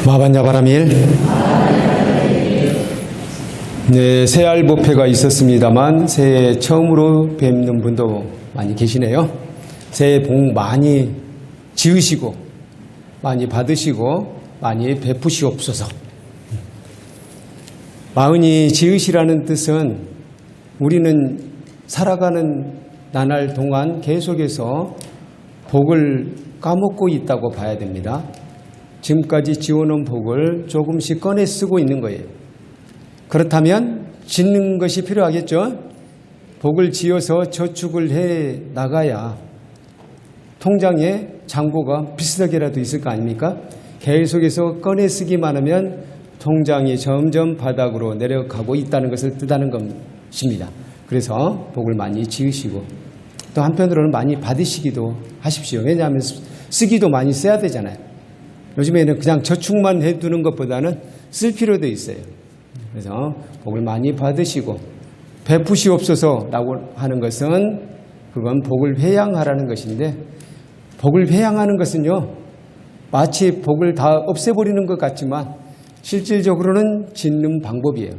마반야바라밀. 네, 새알 법회가 있었습니다만 새해 처음으로 뵙는 분도 많이 계시네요. 새해 복 많이 지으시고 많이 받으시고 많이 베푸시옵소서. 마흔이 지으시라는 뜻은 우리는 살아가는 나날 동안 계속해서 복을 까먹고 있다고 봐야 됩니다. 지금까지 지어놓은 복을 조금씩 꺼내 쓰고 있는 거예요. 그렇다면 짓는 것이 필요하겠죠. 복을 지어서 저축을 해 나가야 통장에 잔고가 비슷하게라도 있을 거 아닙니까? 계속해서 꺼내 쓰기만 하면 통장이 점점 바닥으로 내려가고 있다는 것을 뜻하는 것입니다. 그래서 복을 많이 지으시고 또 한편으로는 많이 받으시기도 하십시오. 왜냐하면 쓰기도 많이 써야 되잖아요. 요즘에는 그냥 저축만 해두는 것보다는 쓸 필요도 있어요. 그래서 복을 많이 받으시고 베푸시옵소서라고 하는 것은 그건 복을 회양하라는 것인데, 복을 회양하는 것은요 마치 복을 다 없애버리는 것 같지만 실질적으로는 짓는 방법이에요.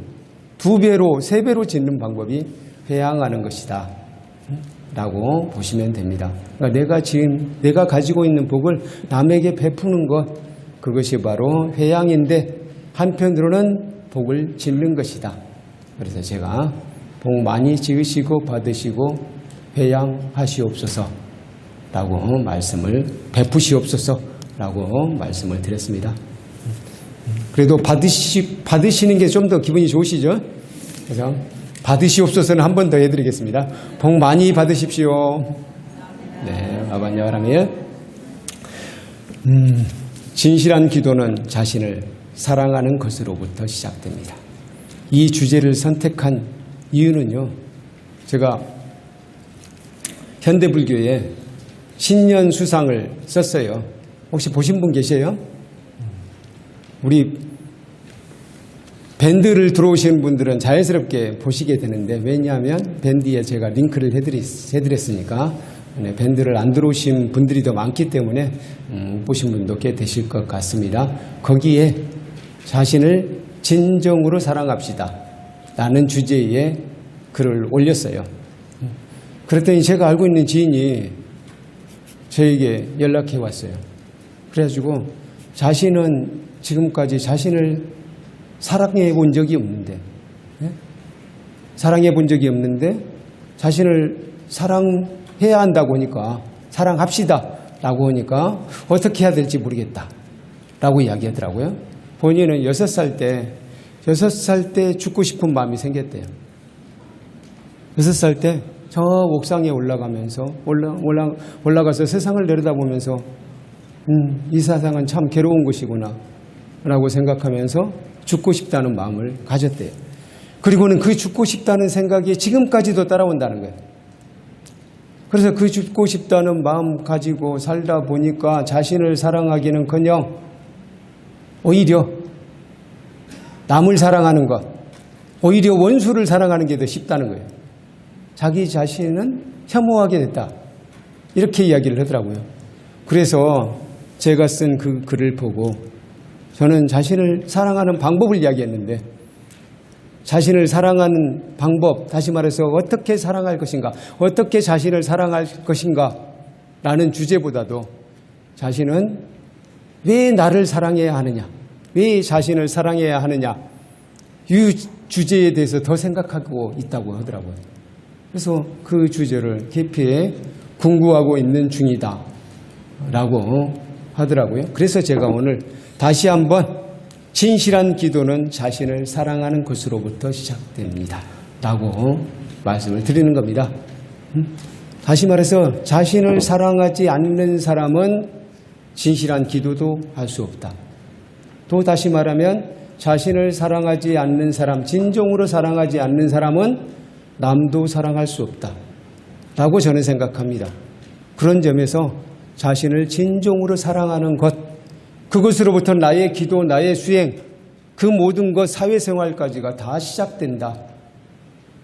2배로 3배로 짓는 방법이 회양하는 것이다 라고 보시면 됩니다. 그러니까 내가 가지고 있는 복을 남에게 베푸는 것, 그것이 바로 회양인데 한편으로는 복을 짓는 것이다. 그래서 제가 복 많이 지으시고 받으시고 회양하시옵소서 라고 말씀을, 베푸시옵소서 라고 말씀을 드렸습니다. 그래도 받으시는 게 좀 더 기분이 좋으시죠? 그래서 받으시옵소서는 한 번 더 해드리겠습니다. 복 많이 받으십시오. 네, 아반야라면 진실한 기도는 자신을 사랑하는 것으로부터 시작됩니다. 이 주제를 선택한 이유는요, 제가 현대불교에 신년수상을 썼어요. 혹시 보신 분 계세요? 우리 밴드를 들어오시는 분들은 자연스럽게 보시게 되는데, 왜냐하면 밴드에 제가 링크를 해드렸으니까 밴드를 안 들어오신 분들이 더 많기 때문에 못 보신 분도 꽤 되실 것 같습니다. 거기에 자신을 진정으로 사랑합시다 라는 주제의 글을 올렸어요. 그랬더니 제가 알고 있는 지인이 저에게 연락해 왔어요. 그래가지고 자신은 지금까지 자신을 사랑해 본 적이 없는데, 사랑해 본 적이 없는데 자신을 사랑해야 한다고 하니까, 사랑합시다 라고 하니까 어떻게 해야 될지 모르겠다 라고 이야기하더라고요. 본인은 6살 때 죽고 싶은 마음이 생겼대요. 6살 때 저 옥상에 올라가면서 올라가서 세상을 내려다보면서 이 세상은 참 괴로운 곳이구나 라고 생각하면서 죽고 싶다는 마음을 가졌대요. 그리고는 그 죽고 싶다는 생각이 지금까지도 따라온다는 거예요. 그래서 그 죽고 싶다는 마음 가지고 살다 보니까 자신을 사랑하기는커녕 오히려 남을 사랑하는 것, 오히려 원수를 사랑하는 게 더 쉽다는 거예요. 자기 자신은 혐오하게 됐다, 이렇게 이야기를 하더라고요. 그래서 제가 쓴 그 글을 보고 저는 자신을 사랑하는 방법을 이야기했는데, 자신을 사랑하는 방법, 다시 말해서 어떻게 사랑할 것인가, 어떻게 자신을 사랑할 것인가 라는 주제보다도 자신은 왜 나를 사랑해야 하느냐, 왜 자신을 사랑해야 하느냐, 이 주제에 대해서 더 생각하고 있다고 하더라고요. 그래서 그 주제를 깊이 궁구하고 있는 중이다 라고 하더라고요. 그래서 제가 오늘 다시 한번 진실한 기도는 자신을 사랑하는 것으로부터 시작됩니다 라고 말씀을 드리는 겁니다. 다시 말해서 자신을 사랑하지 않는 사람은 진실한 기도도 할 수 없다. 또 다시 말하면 자신을 사랑하지 않는 사람, 진정으로 사랑하지 않는 사람은 남도 사랑할 수 없다 라고 저는 생각합니다. 그런 점에서 자신을 진정으로 사랑하는 것, 그것으로부터 나의 기도, 나의 수행, 그 모든 것, 사회생활까지가 다 시작된다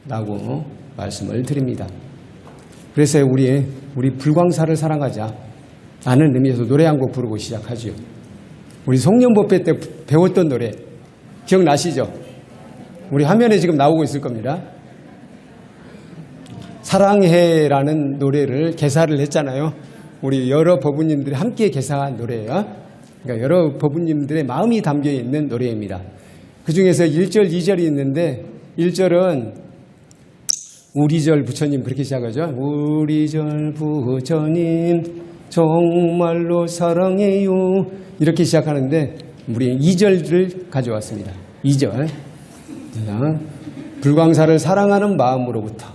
라고 말씀을 드립니다. 그래서 우리 불광사를 사랑하자 라는 의미에서 노래 한 곡 부르고 시작하죠. 우리 송년법회 때 배웠던 노래 기억나시죠? 우리 화면에 지금 나오고 있을 겁니다. 사랑해라는 노래를 개사를 했잖아요. 우리 여러 법우님들이 함께 개사한 노래예요. 그러니까 여러 법우님들의 마음이 담겨 있는 노래입니다. 그 중에서 1절, 2절이 있는데 1절은 우리절 부처님 그렇게 시작하죠. 우리절 부처님 정말로 사랑해요. 이렇게 시작하는데 우리 2절을 가져왔습니다. 2절. 불광사를 사랑하는 마음으로부터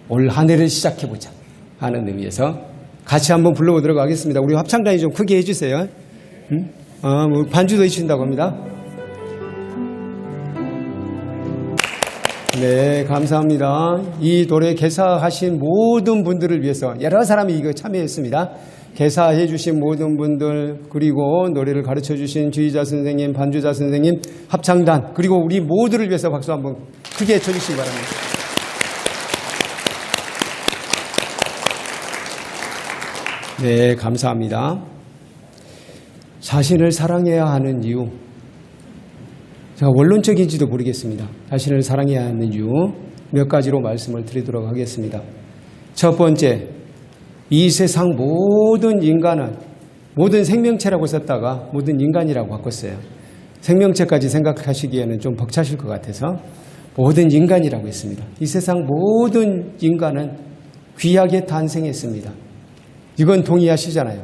올 한 해를 시작해보자 하는 의미에서 같이 한번 불러보도록 하겠습니다. 우리 합창단이 좀 크게 해주세요. 뭐 반주도 해주신다고 합니다. 네, 감사합니다. 이 노래 개사하신 모든 분들을 위해서 여러 사람이 이거 참여했습니다. 개사해 주신 모든 분들, 그리고 노래를 가르쳐 주신 주의자 선생님, 반주자 선생님, 합창단, 그리고 우리 모두를 위해서 박수 한번 크게 쳐주시기 바랍니다. 네, 감사합니다. 자신을 사랑해야 하는 이유. 제가 원론적인지도 모르겠습니다. 자신을 사랑해야 하는 이유 몇 가지로 말씀을 드리도록 하겠습니다. 첫 번째, 이 세상 모든 인간은 모든 생명체라고 썼다가 모든 인간이라고 바꿨어요. 생명체까지 생각하시기에는 좀 벅차실 것 같아서 모든 인간이라고 했습니다. 이 세상 모든 인간은 귀하게 탄생했습니다. 이건 동의하시잖아요.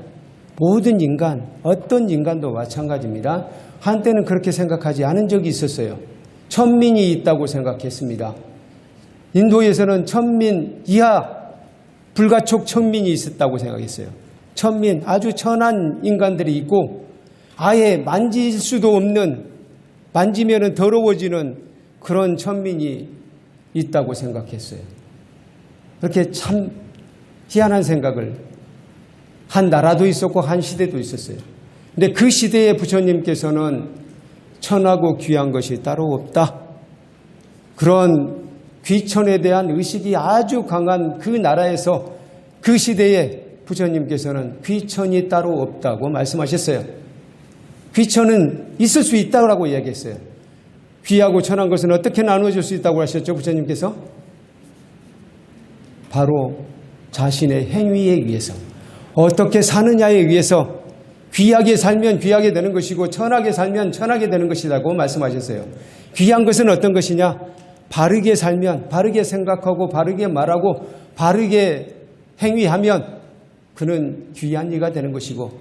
모든 인간, 어떤 인간도 마찬가지입니다. 한때는 그렇게 생각하지 않은 적이 있었어요. 천민이 있다고 생각했습니다. 인도에서는 천민 이하 불가촉 천민이 있었다고 생각했어요. 천민, 아주 천한 인간들이 있고 아예 만질 수도 없는, 만지면 더러워지는 그런 천민이 있다고 생각했어요. 그렇게 참 희한한 생각을 한 나라도 있었고 한 시대도 있었어요. 근데 그 시대의 부처님께서는 천하고 귀한 것이 따로 없다. 그런 귀천에 대한 의식이 아주 강한 그 나라에서 그 시대에 부처님께서는 귀천이 따로 없다고 말씀하셨어요. 귀천은 있을 수 있다고 이야기했어요. 귀하고 천한 것은 어떻게 나누어질 수 있다고 하셨죠, 부처님께서? 바로 자신의 행위에 의해서, 어떻게 사느냐에 의해서 귀하게 살면 귀하게 되는 것이고 천하게 살면 천하게 되는 것이라고 말씀하셨어요. 귀한 것은 어떤 것이냐? 바르게 살면, 바르게 생각하고 바르게 말하고 바르게 행위하면 그는 귀한 이가 되는 것이고,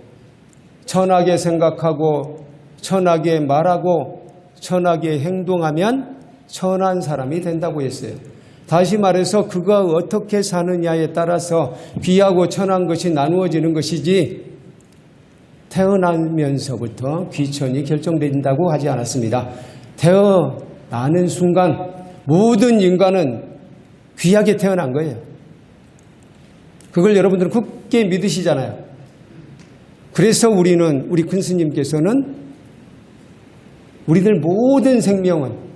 천하게 생각하고 천하게 말하고 천하게 행동하면 천한 사람이 된다고 했어요. 다시 말해서 그가 어떻게 사느냐에 따라서 귀하고 천한 것이 나누어지는 것이지 태어나면서부터 귀천이 결정된다고 하지 않았습니다. 태어나는 순간 모든 인간은 귀하게 태어난 거예요. 그걸 여러분들은 굳게 믿으시잖아요. 그래서 우리 큰 스님께서는 우리들 모든 생명은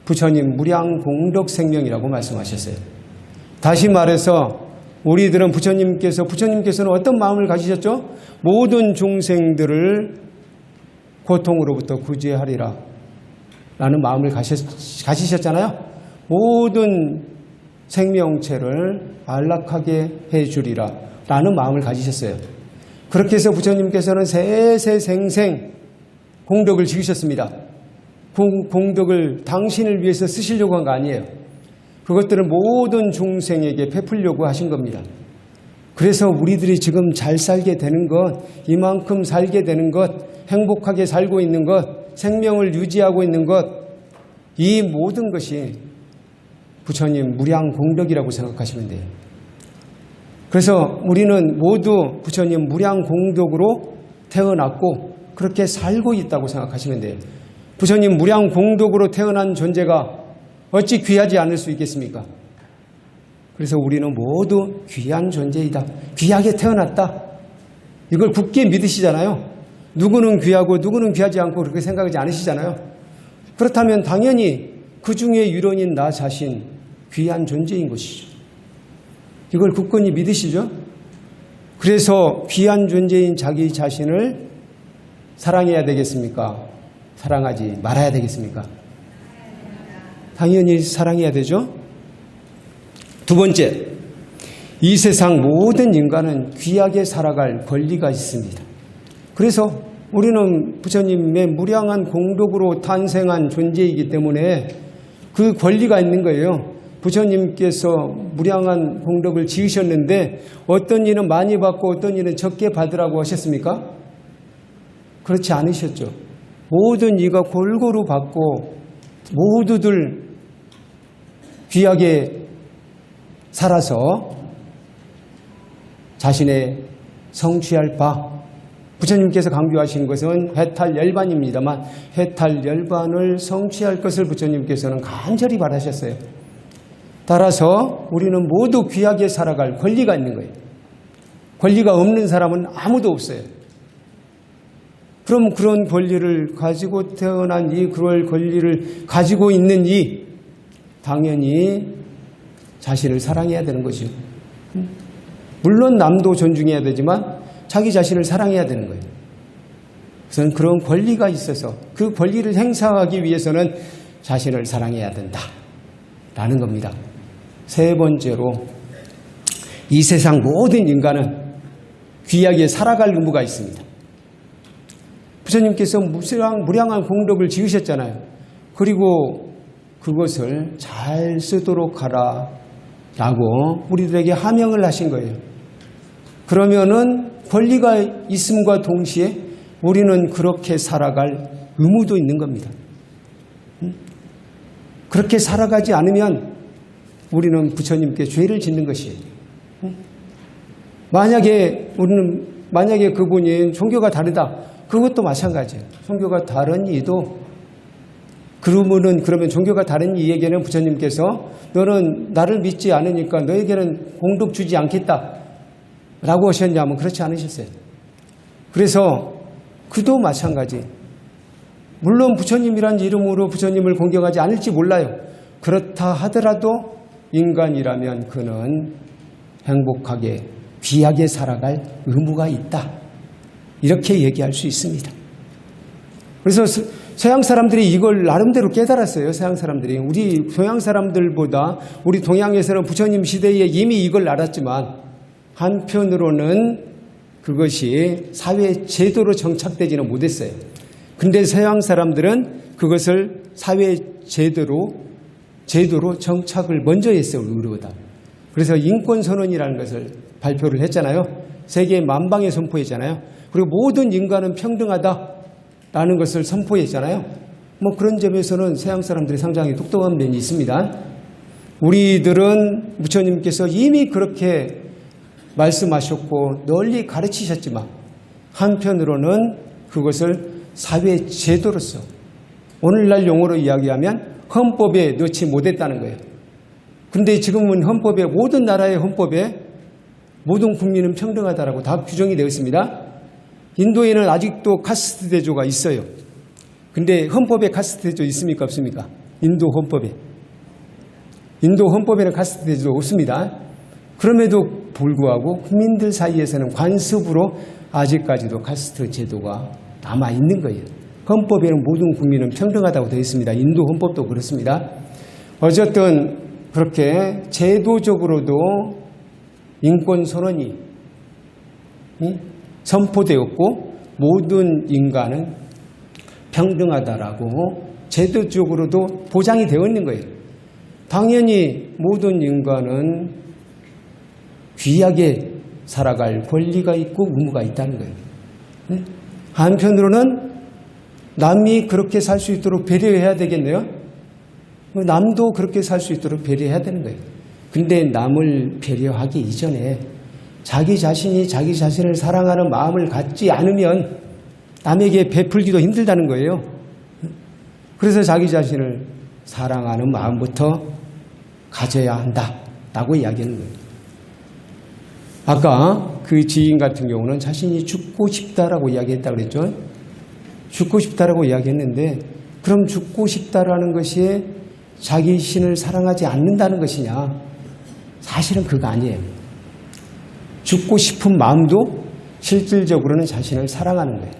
부처님 무량공덕 생명이라고 말씀하셨어요. 다시 말해서 우리들은 부처님께서는 어떤 마음을 가지셨죠? 모든 중생들을 고통으로부터 구제하리라 라는 마음을 가지셨잖아요. 모든 생명체를 안락하게 해주리라 라는 마음을 가지셨어요. 그렇게 해서 부처님께서는 세세생생 공덕을 지으셨습니다. 공덕을 당신을 위해서 쓰시려고 한 거 아니에요. 그것들은 모든 중생에게 베풀려고 하신 겁니다. 그래서 우리들이 지금 잘 살게 되는 것, 이만큼 살게 되는 것, 행복하게 살고 있는 것, 생명을 유지하고 있는 것, 이 모든 것이 부처님 무량공덕이라고 생각하시면 돼요. 그래서 우리는 모두 부처님 무량공덕으로 태어났고 그렇게 살고 있다고 생각하시면 돼요. 부처님 무량공덕으로 태어난 존재가 어찌 귀하지 않을 수 있겠습니까? 그래서 우리는 모두 귀한 존재이다. 귀하게 태어났다. 이걸 굳게 믿으시잖아요. 누구는 귀하고 누구는 귀하지 않고 그렇게 생각하지 않으시잖아요. 그렇다면 당연히 그 중에 유론인 나 자신 귀한 존재인 것이죠. 이걸 굳건히 믿으시죠? 그래서 귀한 존재인 자기 자신을 사랑해야 되겠습니까? 사랑하지 말아야 되겠습니까? 당연히 사랑해야 되죠. 두 번째, 이 세상 모든 인간은 귀하게 살아갈 권리가 있습니다. 그래서 우리는 부처님의 무량한 공덕으로 탄생한 존재이기 때문에 그 권리가 있는 거예요. 부처님께서 무량한 공덕을 지으셨는데 어떤 이는 많이 받고 어떤 이는 적게 받으라고 하셨습니까? 그렇지 않으셨죠. 모든 이가 골고루 받고 모두들 귀하게 살아서 자신의 성취할 바, 부처님께서 강조하신 것은 해탈열반입니다만 해탈열반을 성취할 것을 부처님께서는 간절히 바라셨어요. 따라서 우리는 모두 귀하게 살아갈 권리가 있는 거예요. 권리가 없는 사람은 아무도 없어요. 그럼 그런 권리를 가지고 태어난 그럴 권리를 가지고 있는 당연히 자신을 사랑해야 되는 것이죠. 물론 남도 존중해야 되지만 자기 자신을 사랑해야 되는 거예요. 그래서 그런 권리가 있어서 그 권리를 행사하기 위해서는 자신을 사랑해야 된다라는 겁니다. 세 번째로, 이 세상 모든 인간은 귀하게 살아갈 의무가 있습니다. 부처님께서 무량한 공덕을 지으셨잖아요. 그리고 그것을 잘 쓰도록 하라 라고 우리들에게 하명을 하신 거예요. 그러면은 권리가 있음과 동시에 우리는 그렇게 살아갈 의무도 있는 겁니다. 그렇게 살아가지 않으면 우리는 부처님께 죄를 짓는 것이에요. 만약에 그분이 종교가 다르다, 그것도 마찬가지예요. 종교가 다른 이도 그러면 종교가 다른 이에게는 부처님께서 너는 나를 믿지 않으니까 너에게는 공덕 주지 않겠다 라고 하셨냐면 그렇지 않으셨어요. 그래서 그도 마찬가지. 물론 부처님이란 이름으로 부처님을 공경하지 않을지 몰라요. 그렇다 하더라도 인간이라면 그는 행복하게 귀하게 살아갈 의무가 있다. 이렇게 얘기할 수 있습니다. 그래서 서양 사람들이 이걸 나름대로 깨달았어요. 서양 사람들이. 우리 동양 사람들보다 우리 동양에서는 부처님 시대에 이미 이걸 알았지만 한편으로는 그것이 사회 제도로 정착되지는 못했어요. 근데 서양 사람들은 그것을 사회 제도로 정착을 먼저 했어요. 우리보다. 그래서 인권선언이라는 것을 발표를 했잖아요. 세계 만방에 선포했잖아요. 그리고 모든 인간은 평등하다라는 것을 선포했잖아요. 그런 점에서는 서양 사람들이 상당히 똑똑한 면이 있습니다. 우리들은 부처님께서 이미 그렇게 말씀하셨고 널리 가르치셨지만 한편으로는 그것을 사회 제도로서 오늘날 용어로 이야기하면 헌법에 넣지 못했다는 거예요. 그런데 지금은 헌법에, 모든 나라의 헌법에 모든 국민은 평등하다라고 다 규정이 되어 있습니다. 인도에는 아직도 카스트 대조가 있어요. 근데 헌법에 카스트 대조 있습니까? 없습니까? 인도 헌법에는 카스트 대조 없습니다. 그럼에도 불구하고 국민들 사이에서는 관습으로 아직까지도 카스트 제도가 남아있는 거예요. 헌법에는 모든 국민은 평등하다고 되어 있습니다. 인도 헌법도 그렇습니다. 어쨌든 그렇게 제도적으로도 인권선언이 선포되었고 모든 인간은 평등하다라고 제도적으로도 보장이 되어 있는 거예요. 당연히 모든 인간은 귀하게 살아갈 권리가 있고 의무가 있다는 거예요. 한편으로는 남이 그렇게 살 수 있도록 배려해야 되겠네요. 남도 그렇게 살 수 있도록 배려해야 되는 거예요. 근데 남을 배려하기 이전에 자기 자신이 자기 자신을 사랑하는 마음을 갖지 않으면 남에게 베풀기도 힘들다는 거예요. 그래서 자기 자신을 사랑하는 마음부터 가져야 한다라고 이야기하는 거예요. 아까 그 지인 같은 경우는 자신이 죽고 싶다라고 이야기했다고 그랬죠. 죽고 싶다라고 이야기했는데 그럼 죽고 싶다라는 것이 자기 신을 사랑하지 않는다는 것이냐? 사실은 그거 아니에요. 죽고 싶은 마음도 실질적으로는 자신을 사랑하는 거예요.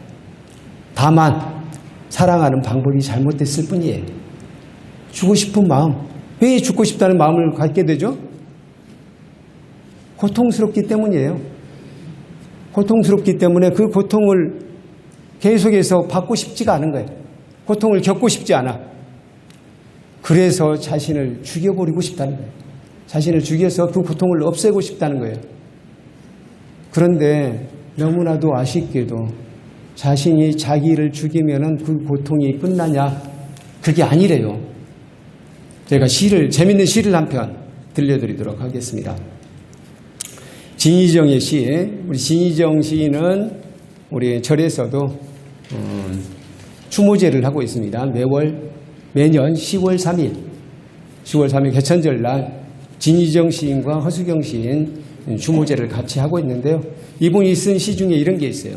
다만 사랑하는 방법이 잘못됐을 뿐이에요. 주고 싶은 마음, 왜 죽고 싶다는 마음을 갖게 되죠? 고통스럽기 때문이에요. 고통스럽기 때문에 그 고통을 계속해서 받고 싶지가 않은 거예요. 고통을 겪고 싶지 않아. 그래서 자신을 죽여버리고 싶다는 거예요. 자신을 죽여서 그 고통을 없애고 싶다는 거예요. 그런데 너무나도 아쉽게도 자신이 자기를 죽이면 그 고통이 끝나냐? 그게 아니래요. 제가 재밌는 시를 한 편 들려드리도록 하겠습니다. 진희정의 시, 우리 진희정 시인은 우리 절에서도 추모제를 하고 있습니다. 매년 10월 3일 개천절 날 진희정 시인과 허수경 시인 추모제를 같이 하고 있는데요. 이분이 쓴 시 중에 이런 게 있어요.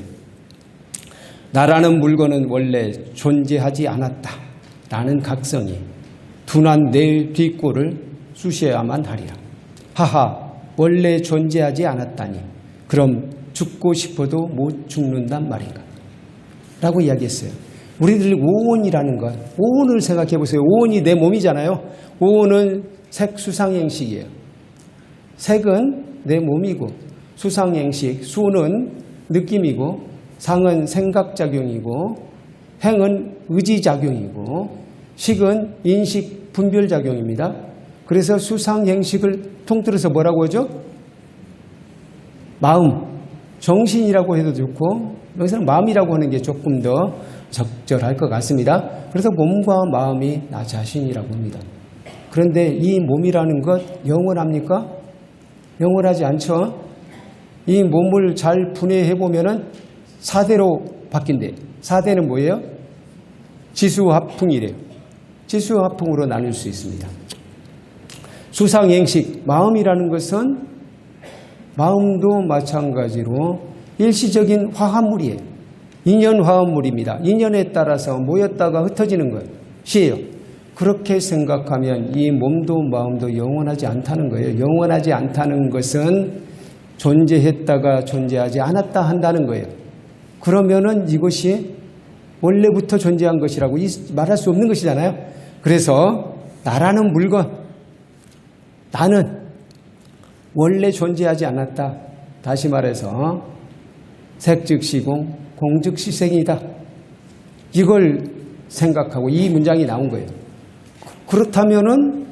나라는 물건은 원래 존재하지 않았다. 나는 각성이 둔한 내 뒷골을 쑤셔야만 하리라. 하하, 원래 존재하지 않았다니 그럼 죽고 싶어도 못 죽는단 말인가? 라고 이야기했어요. 우리들 오온이라는 것, 오온을 생각해 보세요. 오온이 내 몸이잖아요. 오온은 색수상행식이에요. 색은 내 몸이고, 수상행식, 수는 느낌이고, 상은 생각작용이고, 행은 의지작용이고, 식은 인식 분별작용입니다. 그래서 수상행식을 통틀어서 뭐라고 하죠? 마음, 정신이라고 해도 좋고, 여기서는 마음이라고 하는 게 조금 더 적절할 것 같습니다. 그래서 몸과 마음이 나 자신이라고 합니다. 그런데 이 몸이라는 것 영원합니까? 영원하지 않죠. 이 몸을 잘 분해해 보면은 4대로 바뀐대. 4대는 뭐예요? 지수화풍이래요. 지수화풍으로 나눌 수 있습니다. 수상행식, 마음이라는 것은 마음도 마찬가지로 일시적인 화합물이에요. 인연 화합물입니다. 인연에 따라서 모였다가 흩어지는 것이에요. 그렇게 생각하면 이 몸도 마음도 영원하지 않다는 거예요. 영원하지 않다는 것은 존재했다가 존재하지 않았다 한다는 거예요. 그러면은 이것이 원래부터 존재한 것이라고 말할 수 없는 것이잖아요. 그래서 나라는 물건, 나는 원래 존재하지 않았다. 다시 말해서 색즉시공, 공즉시색이다. 이걸 생각하고 이 문장이 나온 거예요. 그렇다면은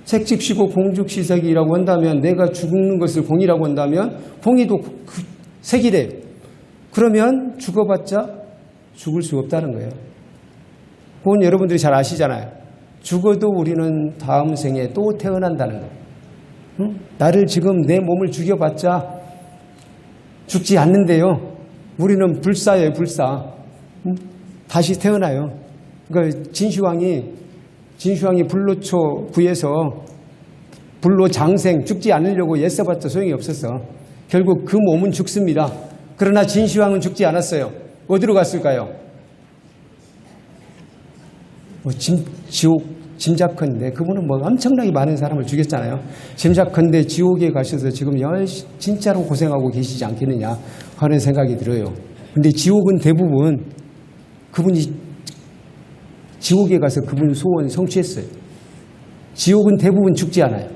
색즉시고 공즉시색이라고 한다면 내가 죽는 것을 공이라고 한다면 공이도 색이래요. 그러면 죽어봤자 죽을 수 없다는 거예요. 그건 여러분들이 잘 아시잖아요. 죽어도 우리는 다음 생에 또 태어난다는 거예요. 응? 나를 지금 내 몸을 죽여봤자 죽지 않는데요. 우리는 불사예요, 불사. 응? 다시 태어나요. 그러니까 진시황이 불로초 구해서 불로장생 죽지 않으려고 애써봤자 소용이 없었어. 결국 그 몸은 죽습니다. 그러나 진시황은 죽지 않았어요. 어디로 갔을까요? 지옥, 짐작컨대 그분은 엄청나게 많은 사람을 죽였잖아요. 짐작컨대 지옥에 가셔서 지금 진짜로 고생하고 계시지 않겠느냐 하는 생각이 들어요. 근데 지옥은 대부분 그분이 지옥에 가서 그분 소원 성취했어요. 지옥은 대부분 죽지 않아요.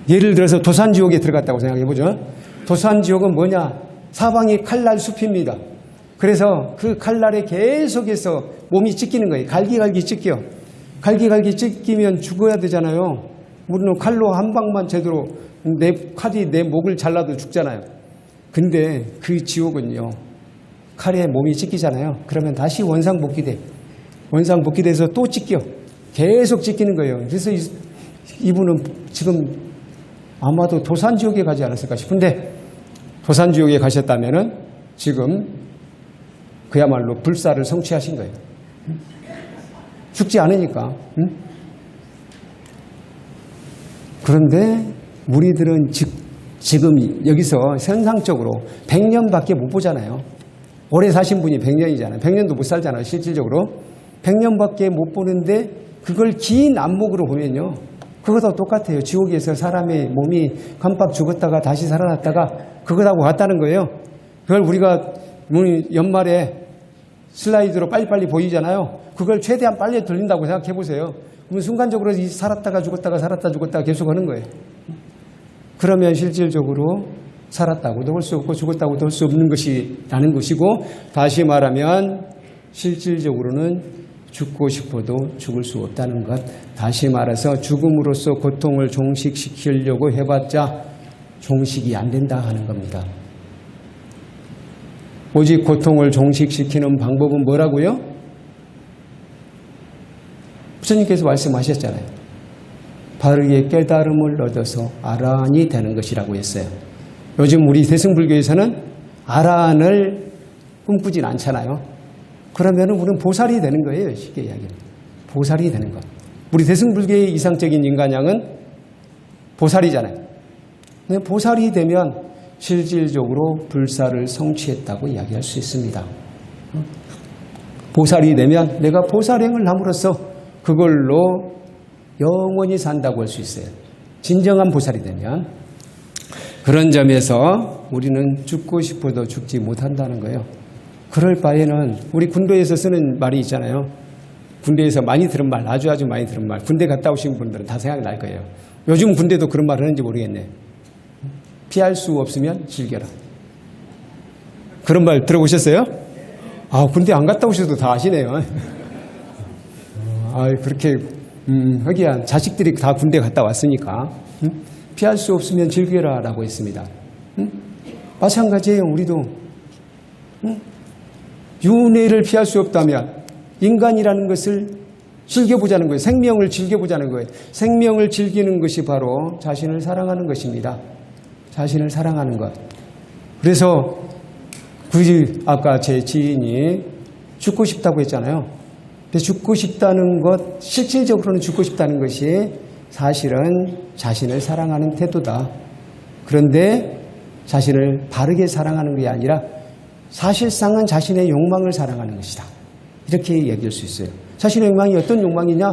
예를 들어서 도산지옥에 들어갔다고 생각해보죠. 도산지옥은 뭐냐? 사방이 칼날 숲입니다. 그래서 그 칼날에 계속해서 몸이 찢기는 거예요. 갈기갈기 찢겨. 갈기갈기 찢기면 죽어야 되잖아요. 우리는 칼로 한 방만 제대로 칼이 내 목을 잘라도 죽잖아요. 근데 그 지옥은요. 칼에 몸이 찢기잖아요. 그러면 다시 원상복귀돼. 원상복귀돼서 또 찢겨. 계속 찢기는 거예요. 그래서 이분은 지금 아마도 도산지옥에 가지 않았을까 싶은데 도산지옥에 가셨다면은 지금 그야말로 불사를 성취하신 거예요. 죽지 않으니까. 그런데 우리들은 지금 여기서 현상적으로 100년밖에 못 보잖아요. 오래 사신 분이 100년이잖아요. 100년도 못 살잖아요. 실질적으로. 100년밖에 못 보는데 그걸 긴 안목으로 보면요. 그거도 똑같아요. 지옥에서 사람의 몸이 깜빡 죽었다가 다시 살아났다가 그거하고 같다는 거예요. 그걸 우리가 연말에 슬라이드로 빨리빨리 보이잖아요. 그걸 최대한 빨리 돌린다고 생각해 보세요. 그러면 순간적으로 살았다가 죽었다가 살았다 죽었다가 계속 하는 거예요. 그러면 실질적으로 살았다고도 할 수 없고 죽었다고도 할 수 없는 것이라는 것이고, 다시 말하면 실질적으로는 죽고 싶어도 죽을 수 없다는 것. 다시 말해서 죽음으로써 고통을 종식시키려고 해봤자 종식이 안 된다 하는 겁니다. 오직 고통을 종식시키는 방법은 뭐라고요? 부처님께서 말씀하셨잖아요. 바르게 깨달음을 얻어서 아라한이 되는 것이라고 했어요. 요즘 우리 대승불교에서는 아라한을 꿈꾸진 않잖아요. 그러면 우리는 보살이 되는 거예요. 쉽게 이야기하면. 보살이 되는 것. 우리 대승불교의 이상적인 인간양은 보살이잖아요. 보살이 되면 실질적으로 불사를 성취했다고 이야기할 수 있습니다. 보살이 되면 내가 보살행을 함으로써 그걸로 영원히 산다고 할 수 있어요. 진정한 보살이 되면. 그런 점에서 우리는 죽고 싶어도 죽지 못한다는 거예요. 그럴 바에는 우리 군대에서 쓰는 말이 있잖아요. 군대에서 많이 들은 말, 아주 많이 들은 말. 군대 갔다 오신 분들은 다 생각날 거예요. 요즘 군대도 그런 말을 하는지 모르겠네. 피할 수 없으면 즐겨라. 그런 말 들어보셨어요? 아, 군대 안 갔다 오셔도 다 아시네요. 아, 그렇게 하기야 자식들이 다 군대 갔다 왔으니까 피할 수 없으면 즐겨라 라고 했습니다. 마찬가지예요. 우리도 윤회를 피할 수 없다면 인간이라는 것을 즐겨보자는 거예요. 생명을 즐겨보자는 거예요. 생명을 즐기는 것이 바로 자신을 사랑하는 것입니다. 자신을 사랑하는 것. 그래서 아까 제 지인이 죽고 싶다고 했잖아요. 근데 죽고 싶다는 것, 실질적으로는 죽고 싶다는 것이 사실은 자신을 사랑하는 태도다. 그런데 자신을 바르게 사랑하는 게 아니라 사실상은 자신의 욕망을 사랑하는 것이다. 이렇게 얘기할 수 있어요. 자신의 욕망이 어떤 욕망이냐?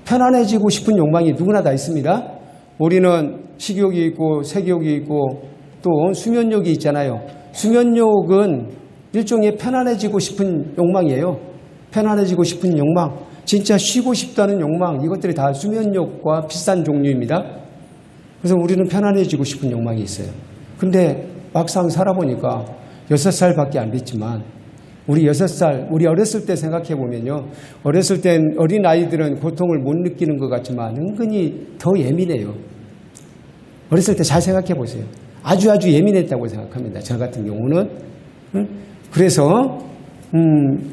편안해지고 싶은 욕망이 누구나 다 있습니다. 우리는 식욕이 있고 색욕이 있고 또 수면욕이 있잖아요. 수면욕은 일종의 편안해지고 싶은 욕망이에요. 편안해지고 싶은 욕망, 진짜 쉬고 싶다는 욕망, 이것들이 다 수면욕과 비슷한 종류입니다. 그래서 우리는 편안해지고 싶은 욕망이 있어요. 근데 막상 살아보니까 6살밖에 안 됐지만 우리 6살, 우리 어렸을 때 생각해 보면요. 어렸을 땐 어린아이들은 고통을 못 느끼는 것 같지만 은근히 더 예민해요. 어렸을 때 잘 생각해 보세요. 아주 예민했다고 생각합니다. 저 같은 경우는. 그래서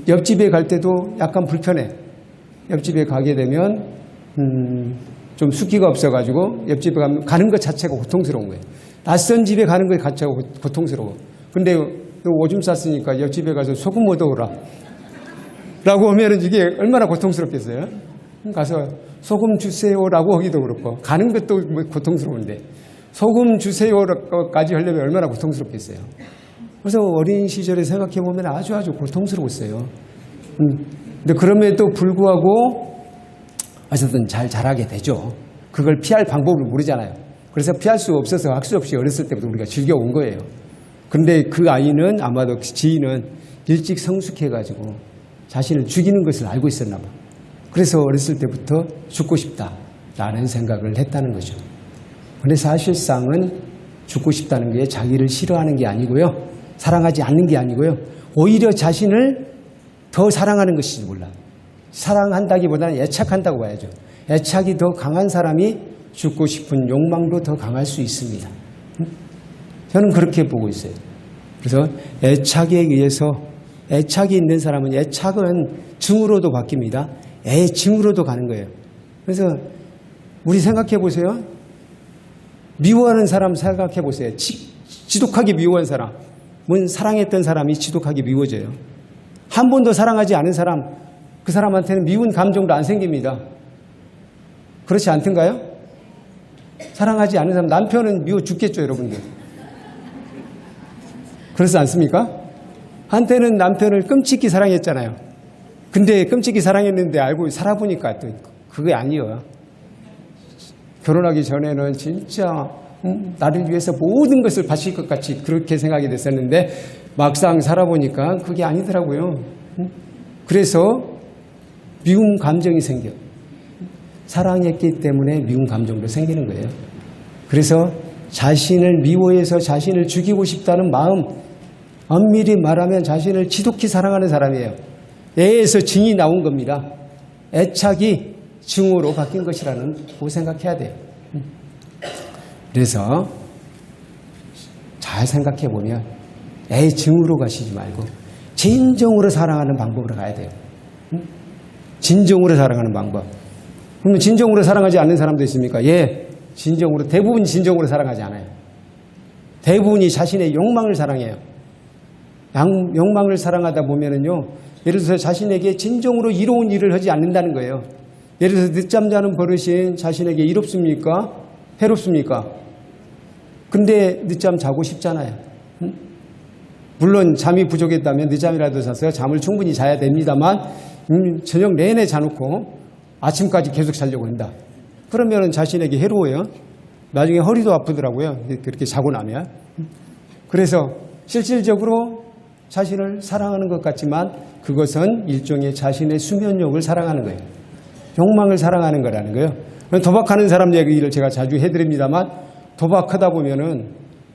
옆집에 갈 때도 약간 불편해. 옆집에 가게 되면 좀 숫기가 없어가지고 옆집에 가는 것 자체가 고통스러운 거예요. 낯선 집에 가는 것 자체가 고통스러워. 근데 오줌 쌌으니까 옆집에 가서 소금 얻어오라 라고 하면 이게 얼마나 고통스럽겠어요. 가서 소금 주세요라고 하기도 그렇고 가는 것도 고통스러운데 소금 주세요까지 하려면 얼마나 고통스럽겠어요. 그래서 어린 시절에 생각해 보면 아주 고통스러웠어요. 근데 그럼에도 불구하고 어쨌든 잘 자라게 되죠. 그걸 피할 방법을 모르잖아요. 그래서 피할 수 없어서 할 수 없이 어렸을 때부터 우리가 즐겨온 거예요. 근데 그 아이는 아마도 지인은 일찍 성숙해가지고 자신을 죽이는 것을 알고 있었나 봐. 그래서 어렸을 때부터 죽고 싶다라는 생각을 했다는 거죠. 근데 사실상은 죽고 싶다는 게 자기를 싫어하는 게 아니고요. 사랑하지 않는 게 아니고요. 오히려 자신을 더 사랑하는 것인지 몰라. 사랑한다기보다는 애착한다고 봐야죠. 애착이 더 강한 사람이 죽고 싶은 욕망도 더 강할 수 있습니다. 저는 그렇게 보고 있어요. 그래서 애착에 의해서 애착이 있는 사람은 애착은 증으로도 바뀝니다. 애증으로도 가는 거예요. 그래서 우리 생각해 보세요. 미워하는 사람 생각해 보세요. 지독하게 미워한 사람은 사랑했던 사람이 지독하게 미워져요. 한 번도 사랑하지 않은 사람, 그 사람한테는 미운 감정도 안 생깁니다. 그렇지 않던가요? 사랑하지 않은 사람, 남편은 미워 죽겠죠, 여러분들. 그렇지 않습니까? 한때는 남편을 끔찍히 사랑했잖아요. 근데 끔찍히 사랑했는데 알고 살아보니까 또 그게 아니에요. 결혼하기 전에는 진짜 나를 위해서 모든 것을 바칠 것 같이 그렇게 생각이 됐었는데 막상 살아보니까 그게 아니더라고요. 그래서 미움 감정이 생겨. 사랑했기 때문에 미움 감정도 생기는 거예요. 그래서 자신을 미워해서 자신을 죽이고 싶다는 마음, 엄밀히 말하면 자신을 지독히 사랑하는 사람이에요. 애에서 증이 나온 겁니다. 애착이 증오로 바뀐 것이라는 거 생각해야 돼요. 그래서 잘 생각해 보면 애 증오로 가시지 말고 진정으로 사랑하는 방법으로 가야 돼요. 진정으로 사랑하는 방법. 그러면 진정으로 사랑하지 않는 사람도 있습니까? 예, 진정으로, 대부분 진정으로 사랑하지 않아요. 대부분이 자신의 욕망을 사랑해요. 욕망을 사랑하다 보면은요, 예를 들어서 자신에게 진정으로 이로운 일을 하지 않는다는 거예요. 예를 들어서 늦잠 자는 버릇이 자신에게 이롭습니까? 해롭습니까? 근데 늦잠 자고 싶잖아요. 물론 잠이 부족했다면 늦잠이라도 자서 잠을 충분히 자야 됩니다만 저녁 내내 자놓고 아침까지 계속 자려고 한다. 그러면 자신에게 해로워요. 나중에 허리도 아프더라고요. 그렇게 자고 나면. 그래서 실질적으로 자신을 사랑하는 것 같지만 그것은 일종의 자신의 수면욕을 사랑하는 거예요. 욕망을 사랑하는 거라는 거예요. 도박하는 사람 얘기를 제가 자주 해드립니다만 도박하다 보면은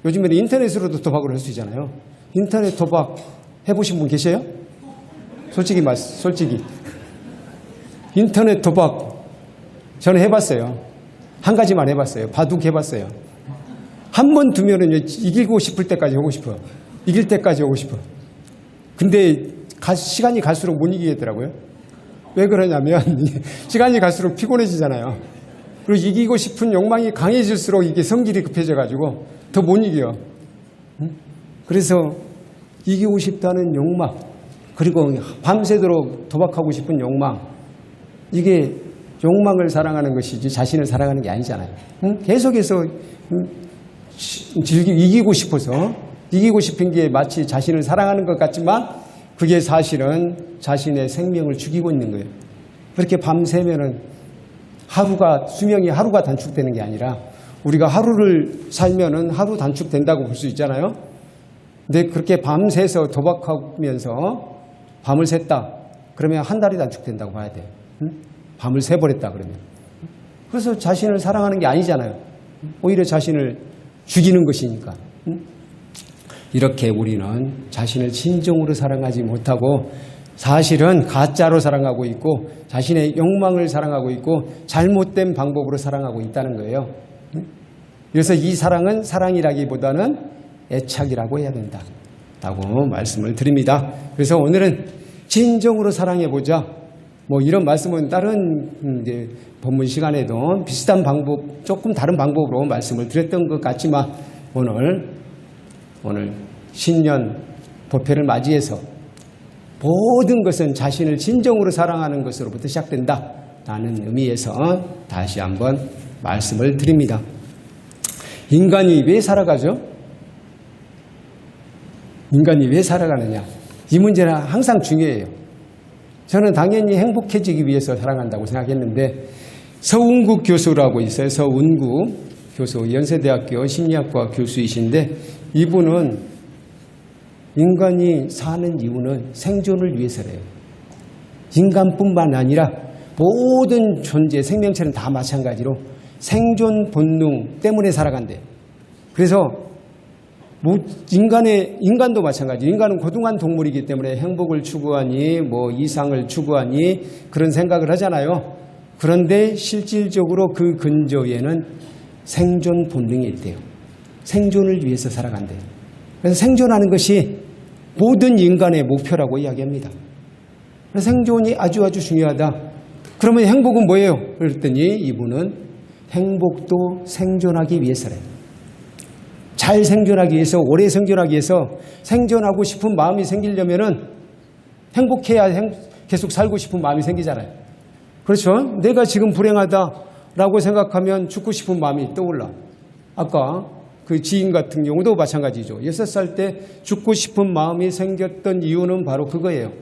요즘에는 인터넷으로도 도박을 할 수 있잖아요. 인터넷 도박 해보신 분 계세요? 솔직히 인터넷 도박 저는 해봤어요. 한 가지만 해봤어요. 바둑 해봤어요. 한 번 두면은 이기고 싶을 때까지 하고 싶어요. 이길 때까지 하고 싶어요. 근데 시간이 갈수록 못 이기겠더라고요. 왜 그러냐면 시간이 갈수록 피곤해지잖아요. 그리고 이기고 싶은 욕망이 강해질수록 이게 성질이 급해져가지고 더 못 이겨요. 그래서 이기고 싶다는 욕망, 그리고 밤새도록 도박하고 싶은 욕망, 이게 욕망을 사랑하는 것이지 자신을 사랑하는 게 아니잖아요. 계속해서 이기고 싶어서, 이기고 싶은 게 마치 자신을 사랑하는 것 같지만 그게 사실은 자신의 생명을 죽이고 있는 거예요. 그렇게 밤새면은 수명이 하루가 단축되는 게 아니라 우리가 하루를 살면은 하루 단축된다고 볼 수 있잖아요. 근데 그렇게 밤새서 도박하면서 밤을 샜다. 그러면 한 달이 단축된다고 봐야 돼요. 밤을 새버렸다 그러면. 그래서 자신을 사랑하는 게 아니잖아요. 오히려 자신을 죽이는 것이니까. 이렇게 우리는 자신을 진정으로 사랑하지 못하고 사실은 가짜로 사랑하고 있고 자신의 욕망을 사랑하고 있고 잘못된 방법으로 사랑하고 있다는 거예요. 그래서 이 사랑은 사랑이라기보다는 애착이라고 해야 된다고 말씀을 드립니다. 그래서 오늘은 진정으로 사랑해보자. 뭐 이런 말씀은 다른 이제 본문 시간에도 비슷한 방법, 조금 다른 방법으로 말씀을 드렸던 것 같지만 오늘 신년 법회를 맞이해서 모든 것은 자신을 진정으로 사랑하는 것으로부터 시작된다라는 의미에서 다시 한번 말씀을 드립니다. 인간이 왜 살아가죠? 인간이 왜 살아가느냐? 이 문제는 항상 중요해요. 저는 당연히 행복해지기 위해서 살아간다고 생각했는데 서운구 교수라고 있어요. 서운구 교수, 연세대학교 심리학과 교수이신데 이분은 인간이 사는 이유는 생존을 위해서래요. 인간뿐만 아니라 모든 존재, 생명체는 다 마찬가지로 생존 본능 때문에 살아간대요. 그래서 인간도 마찬가지. 인간은 고등한 동물이기 때문에 행복을 추구하니 이상을 추구하니 그런 생각을 하잖아요. 그런데 실질적으로 그 근저에는 생존 본능이 있대요. 생존을 위해서 살아간대요. 그래서 생존하는 것이 모든 인간의 목표라고 이야기합니다. 그래서 생존이 아주 중요하다. 그러면 행복은 뭐예요? 그랬더니 이분은 행복도 생존하기 위해서래요. 잘 생존하기 위해서, 오래 생존하기 위해서 생존하고 싶은 마음이 생기려면은 행복해야 계속 살고 싶은 마음이 생기잖아요. 그렇죠? 내가 지금 불행하다라고 생각하면 죽고 싶은 마음이 떠올라. 아까 그 지인 같은 경우도 마찬가지죠. 6살 때 죽고 싶은 마음이 생겼던 이유는 바로 그거예요.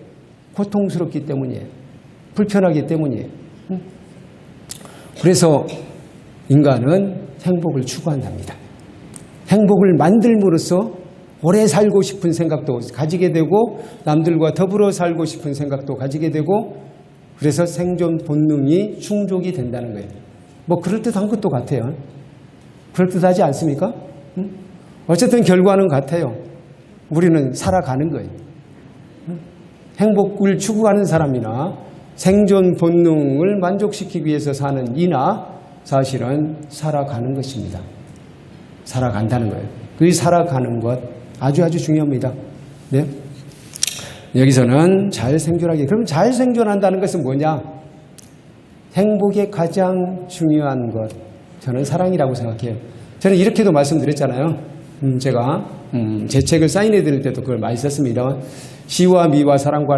고통스럽기 때문이에요. 불편하기 때문이에요. 그래서 인간은 행복을 추구한답니다. 행복을 만들므로써 오래 살고 싶은 생각도 가지게 되고 남들과 더불어 살고 싶은 생각도 가지게 되고 그래서 생존 본능이 충족이 된다는 거예요. 뭐 그럴듯한 것도 같아요. 그럴듯하지 않습니까? 어쨌든 결과는 같아요. 우리는 살아가는 거예요. 행복을 추구하는 사람이나 생존 본능을 만족시키기 위해서 사는 이나 사실은 살아가는 것입니다. 살아간다는 거예요. 그 살아가는 것 아주 중요합니다. 네? 여기서는 잘 생존하기. 그럼 잘 생존한다는 것은 뭐냐? 행복의 가장 중요한 것. 저는 사랑이라고 생각해요. 저는 이렇게도 말씀드렸잖아요. 제가 제 책을 사인해 드릴 때도 그걸 많이 썼습니다. 시와 미와 사랑과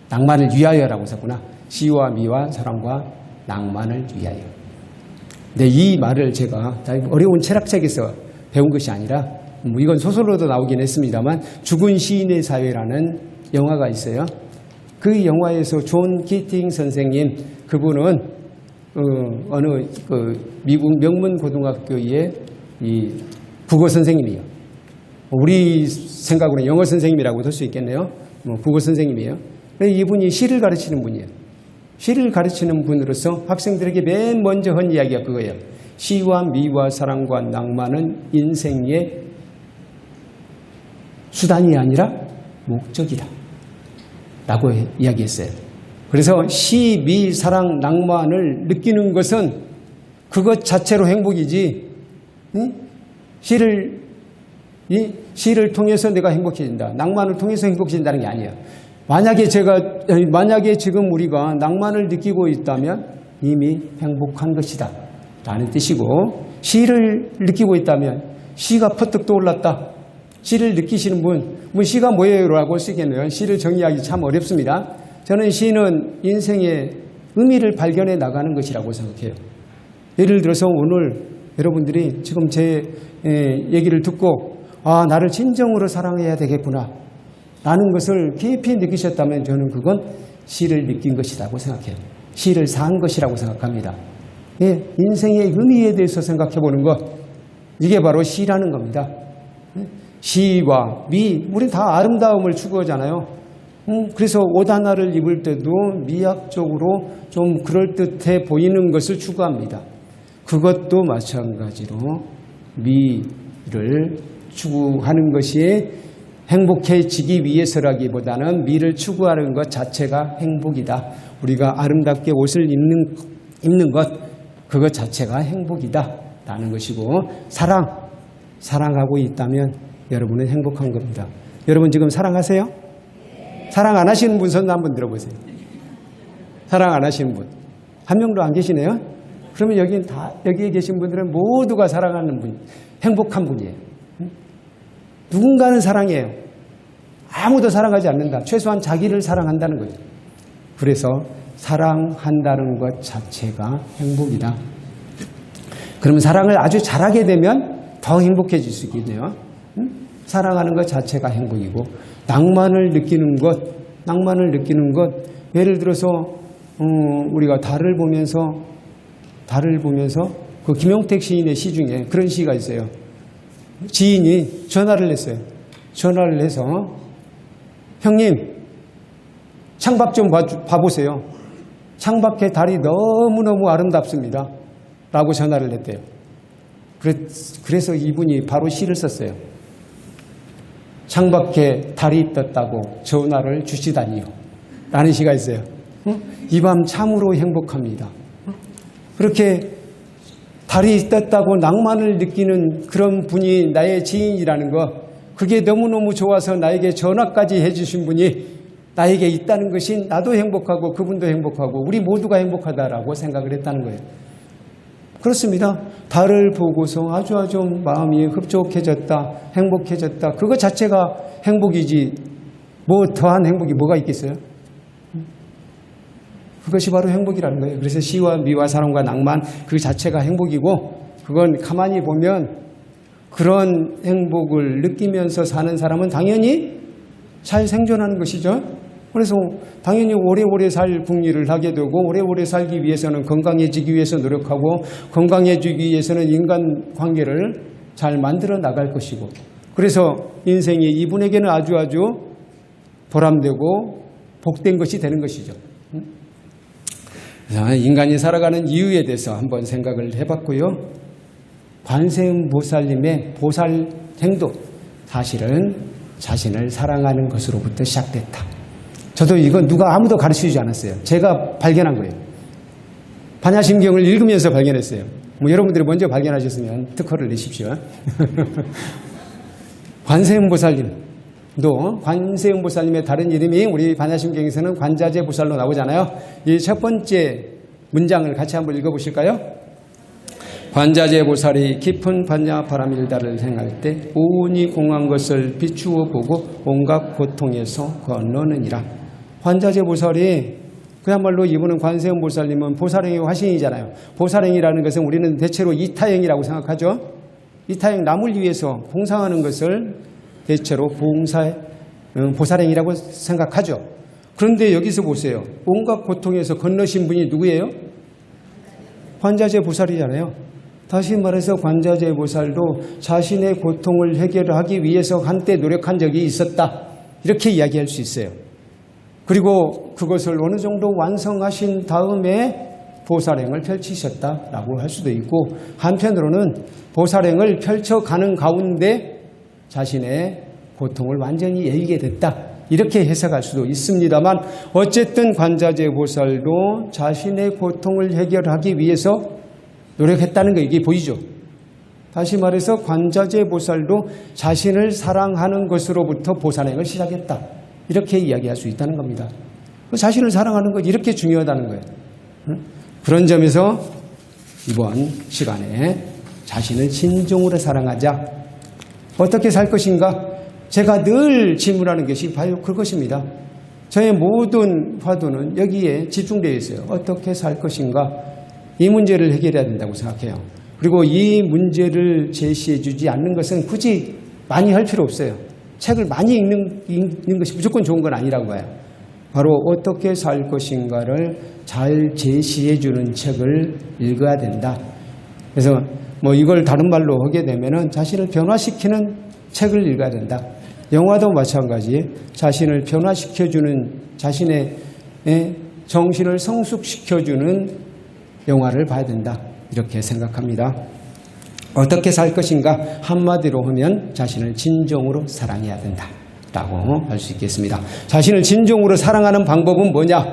낭만을 위하여라고 썼구나. 시와 미와 사랑과 낭만을 위하여. 근데 이 말을 제가 어려운 철학책에서 배운 것이 아니라 이건 소설로도 나오긴 했습니다만 죽은 시인의 사회라는 영화가 있어요. 그 영화에서 존 키팅 선생님, 그분은 어느 미국 명문 고등학교의 이 국어 선생님이에요. 우리 생각으로는 영어 선생님이라고 할 수 있겠네요. 국어 선생님이에요. 이분이 시를 가르치는 분이에요. 시를 가르치는 분으로서 학생들에게 맨 먼저 한 이야기가 그거예요. 시와 미와 사랑과 낭만은 인생의 수단이 아니라 목적이다 라고 이야기했어요. 그래서 시, 미, 사랑, 낭만을 느끼는 것은 그것 자체로 행복이지, 시를 통해서 내가 행복해진다, 낭만을 통해서 행복해진다는 게 아니에요. 만약에 지금 우리가 낭만을 느끼고 있다면 이미 행복한 것이다 라는 뜻이고, 시를 느끼고 있다면 시가 퍼뜩 떠올랐다. 시를 느끼시는 분, 시가 뭐예요? 라고 쓰겠네요. 시를 정의하기 참 어렵습니다. 저는 시는 인생의 의미를 발견해 나가는 것이라고 생각해요. 예를 들어서 오늘 여러분들이 지금 제 얘기를 듣고 나를 진정으로 사랑해야 되겠구나 라는 것을 깊이 느끼셨다면 저는 그건 시를 느낀 것이라고 생각해요. 시를 산 것이라고 생각합니다. 인생의 의미에 대해서 생각해 보는 것, 이게 바로 시라는 겁니다. 시와 미, 우린 다 아름다움을 추구하잖아요. 그래서 옷 하나를 입을 때도 미학적으로 좀 그럴듯해 보이는 것을 추구합니다. 그것도 마찬가지로 미를 추구하는 것이 행복해지기 위해서라기보다는 미를 추구하는 것 자체가 행복이다. 우리가 아름답게 옷을 입는 것, 그것 자체가 행복이다 라는 것이고, 사랑하고 있다면 여러분은 행복한 겁니다. 여러분 지금 사랑하세요? 사랑 안 하시는 분 손 한번 들어보세요. 사랑 안 하시는 분 한 명도 안 계시네요. 그러면 여기에 계신 분들은 모두가 사랑하는 분, 행복한 분이에요. 누군가는 사랑해요. 아무도 사랑하지 않는다. 최소한 자기를 사랑한다는 거죠. 그래서 사랑한다는 것 자체가 행복이다. 그러면 사랑을 아주 잘하게 되면 더 행복해질 수 있겠네요. 사랑하는 것 자체가 행복이고, 낭만을 느끼는 것, 예를 들어서 우리가 달을 보면서 그 김용택 시인의 시 중에 그런 시가 있어요. 지인이 전화를 했어요. 전화를 해서 형님 창밖 좀 봐보세요. 창밖의 달이 너무너무 아름답습니다 라고 전화를 했대요. 그래서 이분이 바로 시를 썼어요. 창밖에 달이 떴다고 전화를 주시다니요 라는 시가 있어요. 이 밤 참으로 행복합니다. 그렇게 달이 떴다고 낭만을 느끼는 그런 분이 나의 지인이라는 거, 그게 너무너무 좋아서 나에게 전화까지 해주신 분이 나에게 있다는 것이 나도 행복하고 그분도 행복하고 우리 모두가 행복하다라고 생각을 했다는 거예요. 그렇습니다. 달을 보고서 아주 마음이 흡족해졌다, 행복해졌다. 그거 자체가 행복이지 뭐 더한 행복이 뭐가 있겠어요? 그것이 바로 행복이라는 거예요. 그래서 시와 미와 사랑과 낭만 그 자체가 행복이고, 그건 가만히 보면 그런 행복을 느끼면서 사는 사람은 당연히 잘 생존하는 것이죠. 그래서 당연히 오래오래 살 궁리를 하게 되고, 오래오래 살기 위해서는 건강해지기 위해서 노력하고, 건강해지기 위해서는 인간관계를 잘 만들어 나갈 것이고, 그래서 인생이 이분에게는 아주 보람되고 복된 것이 되는 것이죠. 인간이 살아가는 이유에 대해서 한번 생각을 해봤고요. 관세음보살님의 보살 행동, 사실은 자신을 사랑하는 것으로부터 시작됐다. 저도 이건 누가 아무도 가르쳐주지 않았어요. 제가 발견한 거예요. 반야심경을 읽으면서 발견했어요. 뭐 여러분들이 먼저 발견하셨으면 특허를 내십시오. 관세음보살님도 관세음보살님의 다른 이름이 우리 반야심경에서는 관자재보살로 나오잖아요. 이 첫 번째 문장을 같이 한번 읽어보실까요? 관자재보살이 깊은 반야 바람일다를 행할 때 오온이 공한 것을 비추어 보고 온갖 고통에서 건너느니라. 관자재보살이 그야말로 이분은 관세음보살님은 보살행의 화신이잖아요. 보살행이라는 것은 우리는 대체로 이타행이라고 생각하죠. 이타행, 남을 위해서 봉사하는 것을 대체로 보살행이라고 생각하죠. 그런데 여기서 보세요. 온갖 고통에서 건너신 분이 누구예요? 관자재보살이잖아요. 다시 말해서 관자재보살도 자신의 고통을 해결하기 위해서 한때 노력한 적이 있었다. 이렇게 이야기할 수 있어요. 그리고 그것을 어느 정도 완성하신 다음에 보살행을 펼치셨다라고 할 수도 있고, 한편으로는 보살행을 펼쳐가는 가운데 자신의 고통을 완전히 이기게 됐다. 이렇게 해석할 수도 있습니다만, 어쨌든 관자재보살도 자신의 고통을 해결하기 위해서 노력했다는 거 이게 보이죠. 다시 말해서 관자재보살도 자신을 사랑하는 것으로부터 보살행을 시작했다. 이렇게 이야기할 수 있다는 겁니다. 자신을 사랑하는 것 이렇게 중요하다는 거예요. 그런 점에서 이번 시간에 자신을 진정으로 사랑하자. 어떻게 살 것인가? 제가 늘 질문하는 것이 바로 그것입니다. 저의 모든 화두는 여기에 집중되어 있어요. 어떻게 살 것인가? 이 문제를 해결해야 된다고 생각해요. 그리고 이 문제를 제시해 주지 않는 것은 굳이 많이 할 필요 없어요. 책을 많이 읽는 것이 무조건 좋은 건 아니라고 해요. 바로 어떻게 살 것인가를 잘 제시해 주는 책을 읽어야 된다. 그래서 뭐 이걸 다른 말로 하게 되면은 자신을 변화시키는 책을 읽어야 된다. 영화도 마찬가지 자신을 변화시켜주는, 자신의 정신을 성숙시켜주는 영화를 봐야 된다. 이렇게 생각합니다. 어떻게 살 것인가? 한마디로 하면 자신을 진정으로 사랑해야 된다 라고 할 수 있겠습니다. 자신을 진정으로 사랑하는 방법은 뭐냐?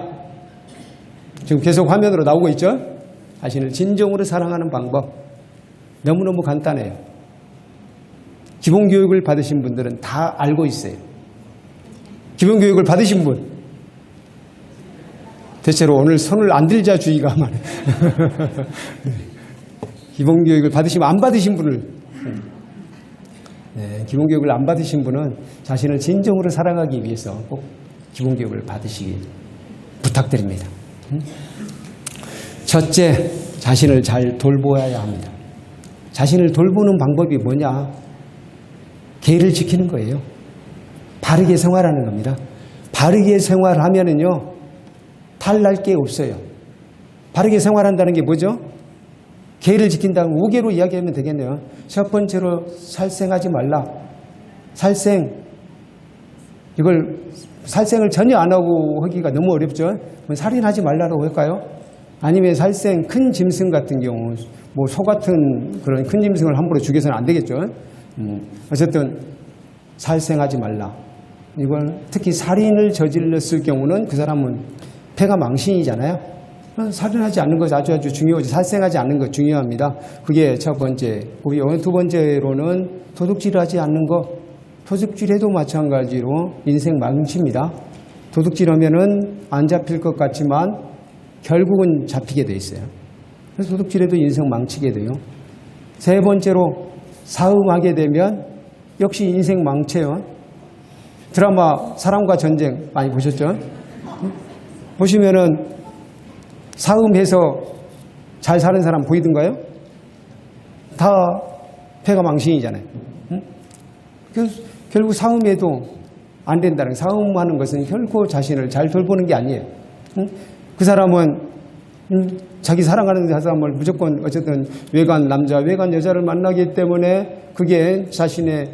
지금 계속 화면으로 나오고 있죠? 자신을 진정으로 사랑하는 방법 너무너무 간단해요. 기본교육을 받으신 분들은 다 알고 있어요. 기본교육을 받으신 분, 대체로 오늘 손을 안 들자 주의가 많아요. 기본교육을 받으시면 안 받으신 분을, 기본교육을 안 받으신 분은 자신을 진정으로 사랑하기 위해서 꼭 기본교육을 받으시기 부탁드립니다. 첫째, 자신을 잘 돌보아야 합니다. 자신을 돌보는 방법이 뭐냐? 계를 지키는 거예요. 바르게 생활하는 겁니다. 바르게 생활하면은요, 탈날 게 없어요. 바르게 생활한다는 게 뭐죠? 계를 지킨다는 5개로 이야기하면 되겠네요. 첫 번째로 살생하지 말라. 살생. 이걸 살생을 전혀 안 하고 하기가 너무 어렵죠. 살인하지 말라고 할까요? 아니면 살생, 큰 짐승 같은 경우, 뭐 소 같은 그런 큰 짐승을 함부로 죽여서는 안 되겠죠. 어쨌든 살생하지 말라. 이걸 특히 살인을 저질렀을 경우는 그 사람은 폐가 망신이잖아요. 살인하지 않는 것이 아주 중요하죠. 살생하지 않는 것 중요합니다. 그게 첫 번째. 두 번째로는 도둑질하지 않는 것. 도둑질해도 마찬가지로 인생 망칩니다. 도둑질하면은 안 잡힐 것 같지만 결국은 잡히게 돼 있어요. 그래서 도둑질해도 인생 망치게 돼요. 세 번째로 싸움하게 되면 역시 인생 망쳐요. 드라마 사랑과 전쟁 많이 보셨죠? 보시면은 싸움해서 잘 사는 사람 보이던가요? 다 폐가 망신이잖아요. 그래서 결국 싸움해도 안 된다는, 싸움하는 것은 결코 자신을 잘 돌보는 게 아니에요. 그 사람은 자기 사랑하는 사람을 무조건 어쨌든 외간 남자, 외간 여자를 만나기 때문에 그게 자신의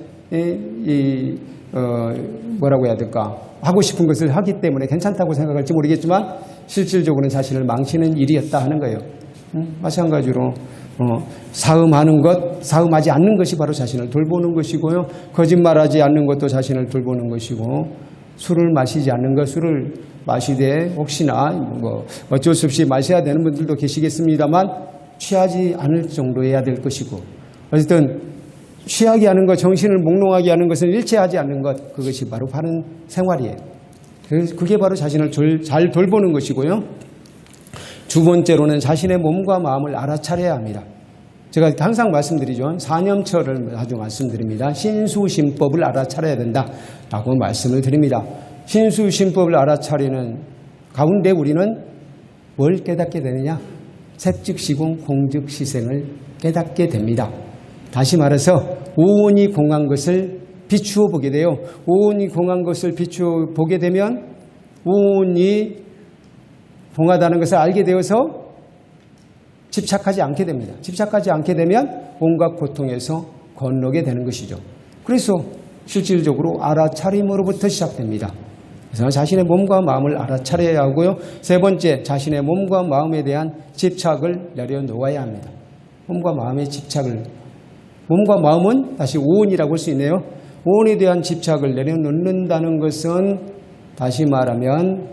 뭐라고 해야 될까? 하고 싶은 것을 하기 때문에 괜찮다고 생각할지 모르겠지만 실질적으로는 자신을 망치는 일이었다 하는 거예요. 마찬가지로 사음하지 않는 것이 바로 자신을 돌보는 것이고요. 거짓말하지 않는 것도 자신을 돌보는 것이고, 술을 마시지 않는 것, 술을 마시되 혹시나 뭐 어쩔 수 없이 마셔야 되는 분들도 계시겠습니다만 취하지 않을 정도여야 될 것이고, 어쨌든 취하게 하는 것, 정신을 몽롱하게 하는 것은 일체하지 않는 것, 그것이 바로 바른 생활이에요. 그게 바로 자신을 잘 돌보는 것이고요. 두 번째로는 자신의 몸과 마음을 알아차려야 합니다. 제가 항상 말씀드리죠. 사념처를 자주 말씀드립니다. 신수신법을 알아차려야 된다라고 말씀을 드립니다. 신수신법을 알아차리는 가운데 우리는 뭘 깨닫게 되느냐? 색즉시공 공즉시생을 깨닫게 됩니다. 다시 말해서 오온이 공한 것을 비추어 보게 돼요. 오온이 공한 것을 비추어 보게 되면 오온이 공하다는 것을 알게 되어서 집착하지 않게 됩니다. 집착하지 않게 되면 온갖 고통에서 건너게 되는 것이죠. 그래서 실질적으로 알아차림으로부터 시작됩니다. 그래서 자신의 몸과 마음을 알아차려야 하고요. 세 번째, 자신의 몸과 마음에 대한 집착을 내려놓아야 합니다. 몸과 마음의 집착을, 몸과 마음은 다시 오온이라고 할 수 있네요. 오온에 대한 집착을 내려놓는다는 것은 다시 말하면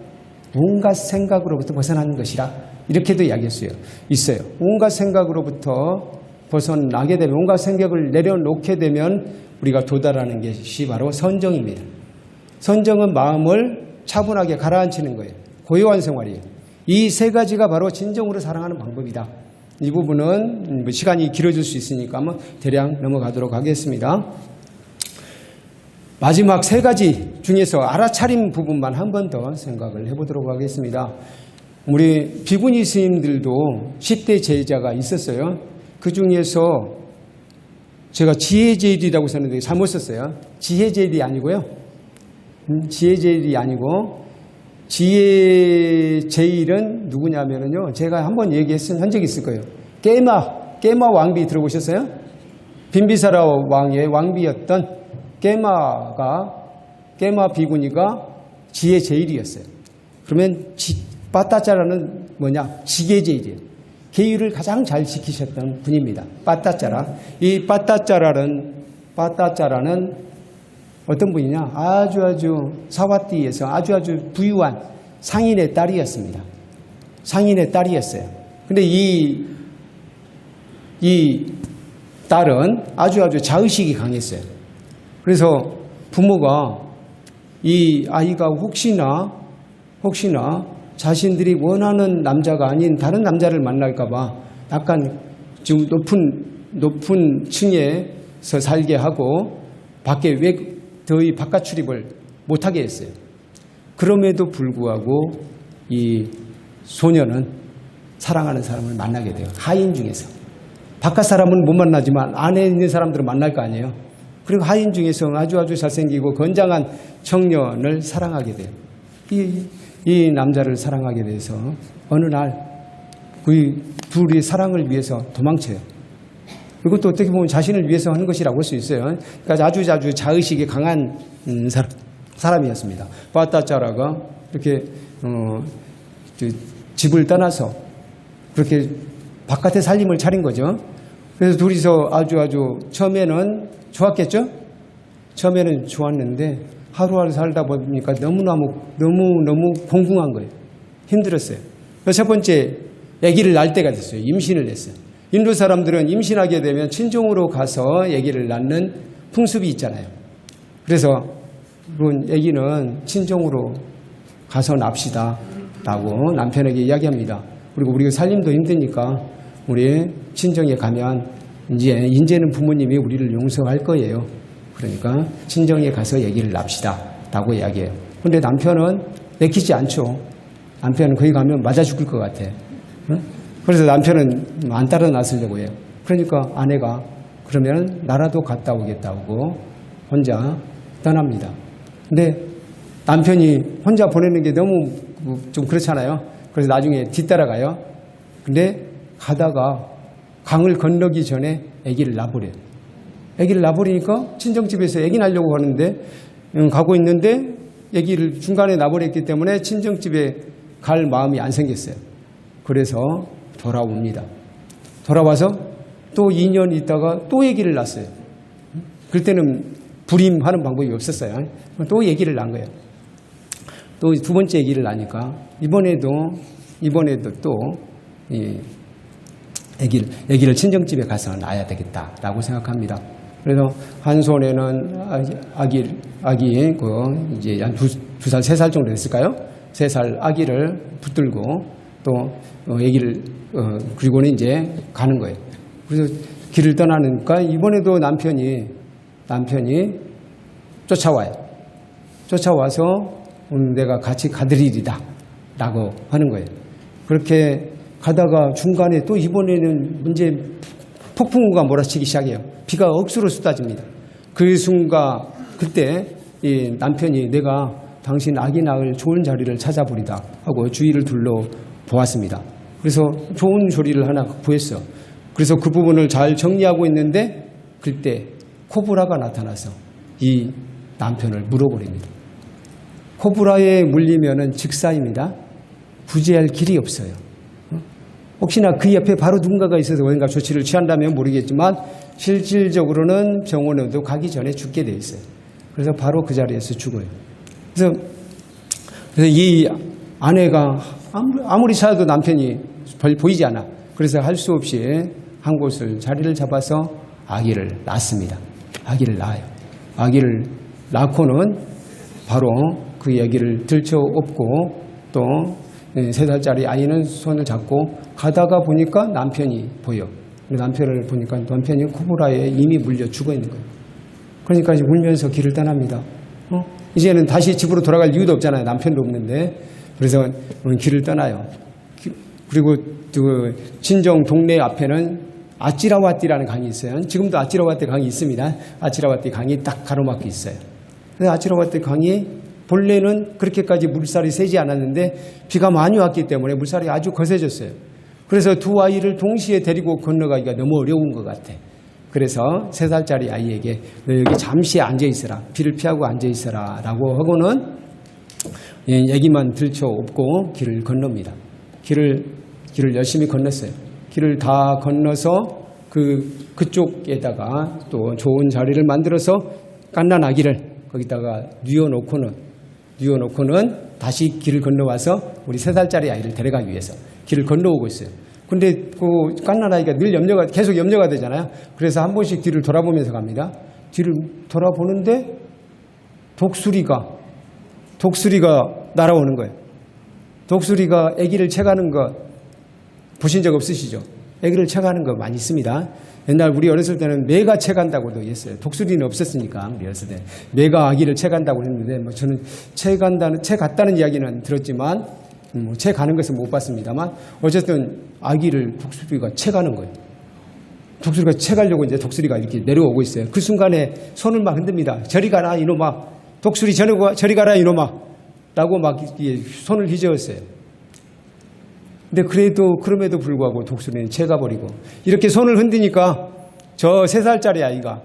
온갖 생각으로부터 벗어나는 것이라, 이렇게도 이야기했어요. 있어요. 온갖 생각으로부터 벗어나게 되면, 온갖 생각을 내려놓게 되면 우리가 도달하는 것이 바로 선정입니다. 선정은 마음을 차분하게 가라앉히는 거예요. 고요한 생활이에요. 이 세 가지가 바로 진정으로 사랑하는 방법이다. 이 부분은 시간이 길어질 수 있으니까 한번 대략 넘어가도록 하겠습니다. 마지막 세 가지 중에서 알아차림 부분만 한 번 더 생각을 해보도록 하겠습니다. 우리 비구니 스님들도 10대 제자가 있었어요. 그 중에서 제가 지혜제일이라고 썼는데 잘못 썼어요. 지혜제일이 아니고요. 지혜제일이 아니고, 지혜제일은 누구냐면요. 제가 한번 한 적이 있을 거예요. 깨마 왕비 들어보셨어요? 빈비사라 왕의 왕비였던 깨마 비구니가 지혜제일이었어요. 그러면 빠따짜라는 뭐냐? 지계제일이에요. 계율을 가장 잘 지키셨던 분입니다. 빠따짜라. 이 빠따짜라는 어떤 분이냐? 아주 사와띠에서 아주 부유한 상인의 딸이었습니다. 상인의 딸이었어요. 근데 이 딸은 아주 자의식이 강했어요. 그래서 부모가 이 아이가 혹시나 자신들이 원하는 남자가 아닌 다른 남자를 만날까봐 약간 좀 높은 층에서 살게 하고 더위 바깥 출입을 못하게 했어요. 그럼에도 불구하고 이 소녀는 사랑하는 사람을 만나게 돼요. 하인 중에서. 바깥 사람은 못 만나지만 안에 있는 사람들은 만날 거 아니에요. 그리고 하인 중에서 아주 잘생기고 건장한 청년을 사랑하게 돼요. 이 남자를 사랑하게 돼서 어느 날 그 둘이 사랑을 위해서 도망쳐요. 이것도 어떻게 보면 자신을 위해서 하는 것이라고 할 수 있어요. 그러니까 아주 자의식이 강한 사람이었습니다. 빠따짜라가 이렇게 집을 떠나서 그렇게 바깥에 살림을 차린 거죠. 그래서 둘이서 아주 처음에는 좋았겠죠? 처음에는 좋았는데 하루하루 살다 보니까 너무 공공한 거예요. 힘들었어요. 첫 번째, 아기를 낳을 때가 됐어요. 임신을 했어요. 인도 사람들은 임신하게 되면 친정으로 가서 아기를 낳는 풍습이 있잖아요. 그래서 그런 아기는 친정으로 가서 납시다 라고 남편에게 이야기합니다. 그리고 우리가 살림도 힘드니까 우리 친정에 가면 이제는 부모님이 우리를 용서할 거예요. 그러니까 친정에 가서 아기를 납시다 라고 이야기해요. 그런데 남편은 내키지 않죠. 남편은 거기 가면 맞아 죽을 것 같아. 응? 그래서 남편은 안 따라 나서려고 해요. 그러니까 아내가 그러면 나라도 갔다 오겠다고 혼자 떠납니다. 근데 남편이 혼자 보내는 게 너무 좀 그렇잖아요. 그래서 나중에 뒤따라가요. 근데 가다가 강을 건너기 전에 아기를 낳아버려요. 아기를 낳아버리니까 친정집에서 아기 낳으려고 하는데 가고 있는데 아기를 중간에 낳아버렸기 때문에 친정집에 갈 마음이 안 생겼어요. 그래서 돌아옵니다. 돌아와서 또 2년 있다가 또 아기를 낳았어요. 그때는 불임하는 방법이 없었어요. 또 아기를 낳은 거예요. 또 두 번째 아기를 낳으니까 이번에도 또 아기를 친정집에 가서 낳아야 되겠다라고 생각합니다. 그래서 한 손에는 아기 이제 한 2살, 3살 정도 됐을까요? 3살 아기를 붙들고 또 아기를 그리고는 이제 가는 거예요. 그래서 길을 떠나니까 이번에도 남편이 쫓아와요. 쫓아와서 내가 같이 가드리리다 라고 하는 거예요. 그렇게 가다가 중간에 또 이번에는 문제 폭풍우가 몰아치기 시작해요. 비가 억수로 쏟아집니다. 그 순간 그때 이 남편이 내가 당신 아기 낳을 좋은 자리를 찾아보리다 하고 주위를 둘러보았습니다. 그래서 좋은 소리를 하나 보였어. 그래서 그 부분을 잘 정리하고 있는데 그때 코브라가 나타나서 이 남편을 물어버립니다. 코브라에 물리면은 즉사입니다. 구제할 길이 없어요. 혹시나 그 옆에 바로 누군가가 있어서 뭔가 조치를 취한다면 모르겠지만 실질적으로는 병원에도 가기 전에 죽게 돼 있어요. 그래서 바로 그 자리에서 죽어요. 그래서 이 아내가 아무리 찾아도 남편이 보이지 않아. 그래서 할 수 없이 한 곳을 자리를 잡아서 아기를 낳습니다. 아기를 낳아요. 아기를 낳고는 바로 그 아기를 들쳐업고 또 3살짜리 아이는 손을 잡고 가다가 보니까 남편이 보여. 남편을 보니까 남편이 코브라에 이미 물려 죽어 있는 거예요. 그러니까 이제 울면서 길을 떠납니다. 이제는 다시 집으로 돌아갈 이유도 없잖아요. 남편도 없는데. 그래서 길을 떠나요. 그리고 그 친정 동네 앞에는 아찌라와띠라는 강이 있어요. 지금도 아찌라와띠 강이 있습니다. 아찌라와띠 강이 딱 가로막혀 있어요. 그래서 아찌라와띠 강이 본래는 그렇게까지 물살이 세지 않았는데 비가 많이 왔기 때문에 물살이 아주 거세졌어요. 그래서 두 아이를 동시에 데리고 건너가기가 너무 어려운 것 같아. 그래서 3살짜리 아이에게 너 여기 잠시 앉아있어라. 비를 피하고 앉아있어라 라고 하고는 애기만 들쳐업고 길을 건넙니다. 길을 열심히 건넜어요. 길을 다 건너서 그쪽에다가 또 좋은 자리를 만들어서 갓난 아기를 거기다가 뉘어놓고는 다시 길을 건너와서 우리 3살짜리 아이를 데려가기 위해서 길을 건너오고 있어요. 근데 그 갓난 아이가 늘 계속 염려가 되잖아요. 그래서 한 번씩 뒤를 돌아보면서 갑니다. 뒤를 돌아보는데 독수리가 날아오는 거예요. 독수리가 아기를 채가는 거 보신 적 없으시죠? 아기를 채가는 거 많이 있습니다. 옛날 우리 어렸을 때는 매가 채간다고도 했어요. 독수리는 없었으니까 우리 어렸을 때 매가 아기를 채간다고 했는데 뭐 저는 채갔다는 이야기는 들었지만 채가는 것은 못 봤습니다만 어쨌든 아기를 독수리가 채가는 거예요. 독수리가 채가려고 이제 독수리가 이렇게 내려오고 있어요. 그 순간에 손을 막 흔듭니다. 저리 가라 이놈아. 독수리 저리 가라 이놈아. 라고 막 손을 휘저었어요. 근데 그럼에도 불구하고 독수리는 채가버리고 이렇게 손을 흔드니까 저 3살짜리 아이가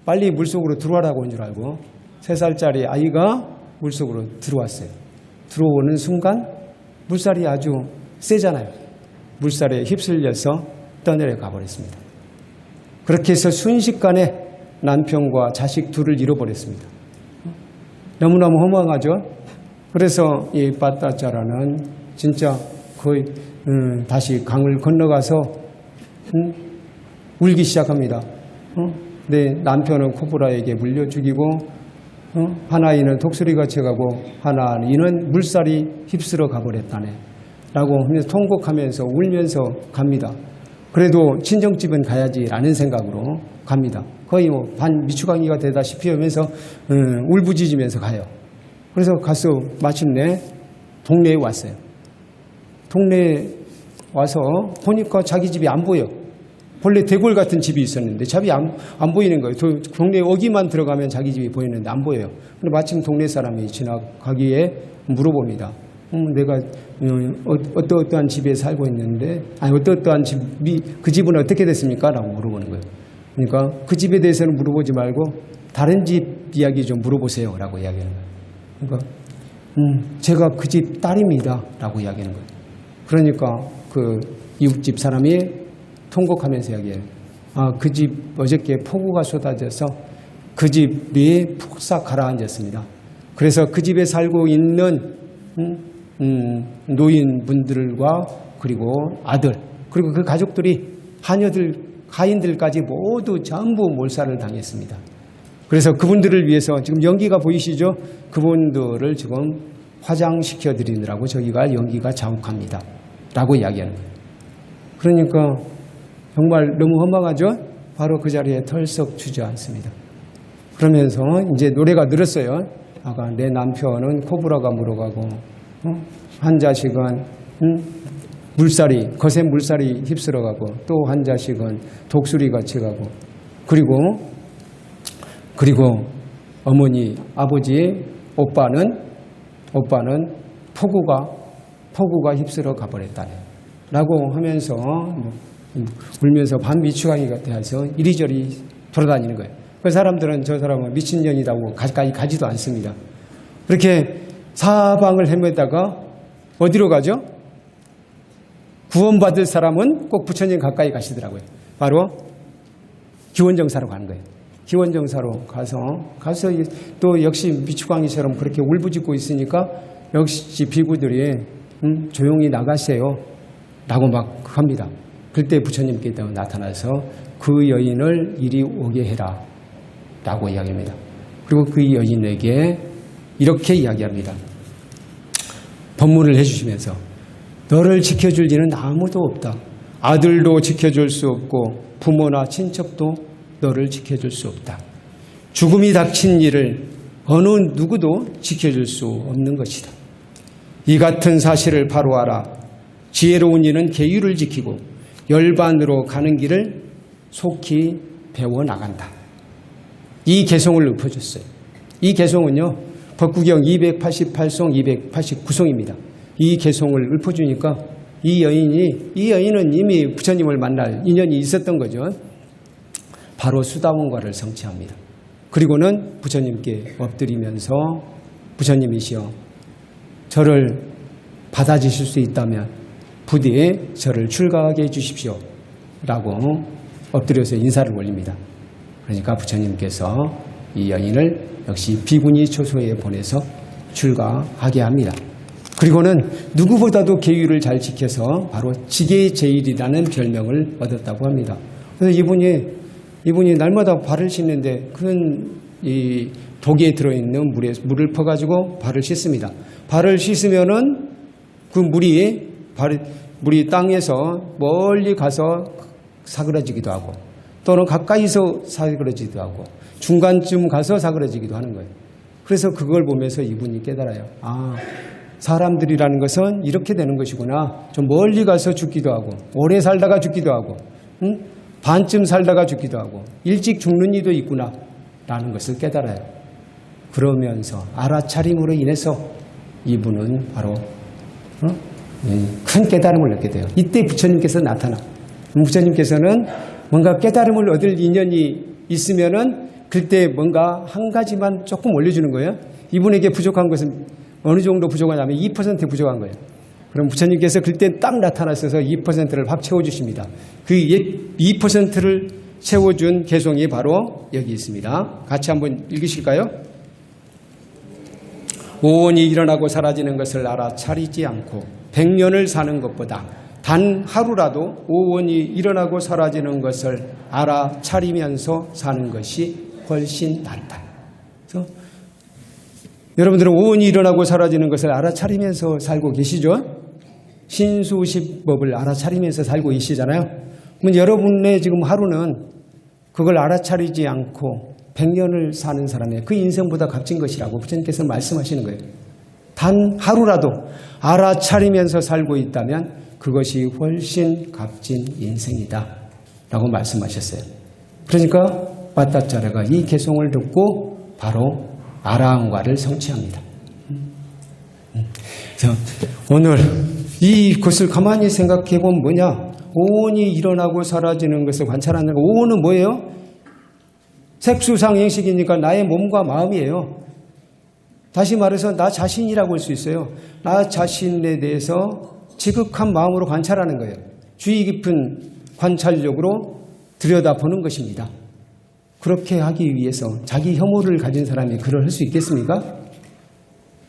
빨리 물속으로 들어와라고 한 줄 알고 3살짜리 아이가 물속으로 들어왔어요. 들어오는 순간 물살이 아주 세잖아요. 물살에 휩쓸려서 떠내려가 버렸습니다. 그렇게 해서 순식간에 남편과 자식 둘을 잃어버렸습니다. 너무너무 허무하죠. 그래서 이 빠따짜라는 진짜 거의 다시 강을 건너가서 울기 시작합니다. 내 남편은 코브라에게 물려 죽이고 한 아이는 독수리가 채가고 한 아이는 물살이 휩쓸어 가버렸다네 라고 하면서 통곡하면서 울면서 갑니다. 그래도 친정집은 가야지라는 생각으로 갑니다. 거의 반 미추강이가 되다시피 하면서 울부짖으면서 가요. 그래서 가서 마침내 동네에 왔어요. 동네에 와서 보니까 자기 집이 안 보여. 본래 대골 같은 집이 있었는데 집이 안 보이는 거예요. 동네에 오기만 들어가면 자기 집이 보이는데 안 보여요. 근데 마침 동네 사람이 지나가기에 물어봅니다. 내가 어떠한 집에 살고 있는데 어떠한 집이 그 집은 어떻게 됐습니까? 라고 물어보는 거예요. 그러니까 그 집에 대해서는 물어보지 말고 다른 집 이야기 좀 물어보세요 라고 이야기하는 거예요. 그러니까 제가 그 집 딸입니다 라고 이야기하는 거예요. 그러니까 그 이웃집 사람이 통곡하면서 이야기해요. 그 집 어저께 폭우가 쏟아져서 그 집이 푹싹 가라앉았습니다. 그래서 그 집에 살고 있는 노인분들과 그리고 아들 그리고 그 가족들이 하인들까지 모두 전부 몰살을 당했습니다. 그래서 그분들을 위해서 지금 연기가 보이시죠? 그분들을 지금 화장시켜 드리느라고 저기가 연기가 자욱합니다 라고 이야기하는 거예요. 그러니까 정말 너무 허망하죠? 바로 그 자리에 털썩 주저앉습니다. 그러면서 이제 노래가 늘었어요. 아까 내 남편은 코브라가 물어가고 한 자식은 거센 물살이 휩쓸어가고 또 한 자식은 독수리 같이 가고 그리고 어머니, 아버지, 오빠는 폭우가 휩쓸어 가버렸다네 라고 하면서 울면서 반미추광이 같아서 이리저리 돌아다니는 거예요. 그 사람들은 저 사람은 미친년이라고 가까이 가지도 않습니다. 그렇게 사방을 헤매다가 어디로 가죠? 구원받을 사람은 꼭 부처님 가까이 가시더라고요. 바로 기원정사로 가는 거예요. 기원정사로 가서 또 역시 미추광이처럼 그렇게 울부짖고 있으니까 역시 비구들이 조용히 나가세요 라고 막 합니다. 그때 부처님께서 나타나서 그 여인을 이리 오게 해라 라고 이야기합니다. 그리고 그 여인에게 이렇게 이야기합니다. 법문을 해주시면서 너를 지켜줄 이는 아무도 없다. 아들도 지켜줄 수 없고 부모나 친척도 너를 지켜줄 수 없다. 죽음이 닥친 이를 어느 누구도 지켜줄 수 없는 것이다. 이 같은 사실을 바로 알아. 지혜로운 이는 계율을 지키고 열반으로 가는 길을 속히 배워나간다. 이 개송을 읊어줬어요. 이 개송은요. 법구경 288송 289송입니다. 이 개송을 읊어주니까 이 여인은 이미 부처님을 만날 인연이 있었던 거죠. 바로 수다원과를 성취합니다. 그리고는 부처님께 엎드리면서 부처님이시여 저를 받아주실 수 있다면 부디 저를 출가하게 해주십시오 라고 엎드려서 인사를 올립니다. 그러니까 부처님께서 이 여인을 역시 비구니 초소에 보내서 출가하게 합니다. 그리고는 누구보다도 계율을 잘 지켜서 바로 지계제일이라는 별명을 얻었다고 합니다. 그래서 이분이 날마다 발을 씻는데 큰 이 독에 들어있는 물을 퍼가지고 발을 씻습니다. 발을 씻으면은 그 물이 땅에서 멀리 가서 사그러지기도 하고 또는 가까이서 사그러지기도 하고 중간쯤 가서 사그러지기도 하는 거예요. 그래서 그걸 보면서 이분이 깨달아요. 사람들이라는 것은 이렇게 되는 것이구나. 좀 멀리 가서 죽기도 하고 오래 살다가 죽기도 하고 반쯤 살다가 죽기도 하고 일찍 죽는 이도 있구나 라는 것을 깨달아요. 그러면서 알아차림으로 인해서 이분은 바로 큰 깨달음을 얻게 돼요. 이때 부처님께서 나타나. 부처님께서는 뭔가 깨달음을 얻을 인연이 있으면은 그때 뭔가 한 가지만 조금 올려주는 거예요. 이분에게 부족한 것은 어느 정도 부족하냐면 2% 부족한 거예요. 그럼 부처님께서 그때 딱 나타나셔서 2%를 확 채워주십니다. 그 2%를 채워준 개송이 바로 여기 있습니다. 같이 한번 읽으실까요? 오온이 일어나고 사라지는 것을 알아차리지 않고 100년을 사는 것보다 단 하루라도 오온이 일어나고 사라지는 것을 알아차리면서 사는 것이 훨씬 낫다. 그래서 여러분들은 오온이 일어나고 사라지는 것을 알아차리면서 살고 계시죠? 신수시법을 알아차리면서 살고 계시잖아요. 그럼 여러분의 지금 하루는 그걸 알아차리지 않고 100년을 사는 사람의 그 인생보다 값진 것이라고 부처님께서 말씀하시는 거예요. 단 하루라도 알아차리면서 살고 있다면 그것이 훨씬 값진 인생이다 라고 말씀하셨어요. 그러니까 빠따짜라가 이 개송을 듣고 바로 아라한과를 성취합니다. 그래서 오늘 이것을 가만히 생각해 보면 뭐냐? 오온이 일어나고 사라지는 것을 관찰하는 거. 오온은 뭐예요? 색수상 행식이니까 나의 몸과 마음이에요. 다시 말해서 나 자신이라고 할 수 있어요. 나 자신에 대해서 지극한 마음으로 관찰하는 거예요. 주의 깊은 관찰력으로 들여다보는 것입니다. 그렇게 하기 위해서 자기 혐오를 가진 사람이 그걸 할 수 있겠습니까?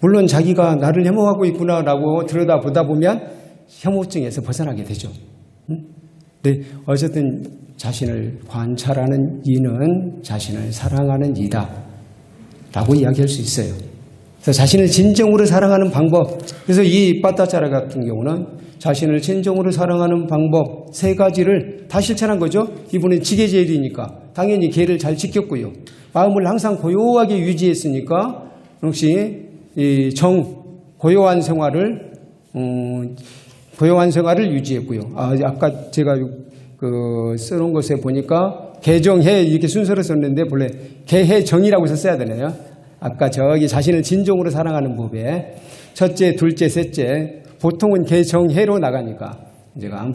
물론 자기가 나를 혐오하고 있구나라고 들여다보다 보면 혐오증에서 벗어나게 되죠. 네, 어쨌든 자신을 관찰하는 이는 자신을 사랑하는 이다 라고 이야기할 수 있어요. 그래서 자신을 진정으로 사랑하는 방법, 그래서 이 빠따짜라 같은 경우는 자신을 진정으로 사랑하는 방법 3가지를 다 실천한 거죠. 이분은 지계제일이니까 당연히 계를 잘 지켰고요. 마음을 항상 고요하게 유지했으니까 역시 이 고요한 생활을 유지했고요. 아까 제가 써놓은 것에 보니까 개정해 이렇게 순서를 썼는데 본래 개해정이라고 썼어야 되네요. 아까 저기 자신을 진정으로 사랑하는 법에 첫째, 둘째, 셋째 보통은 개정해로 나가니까 제가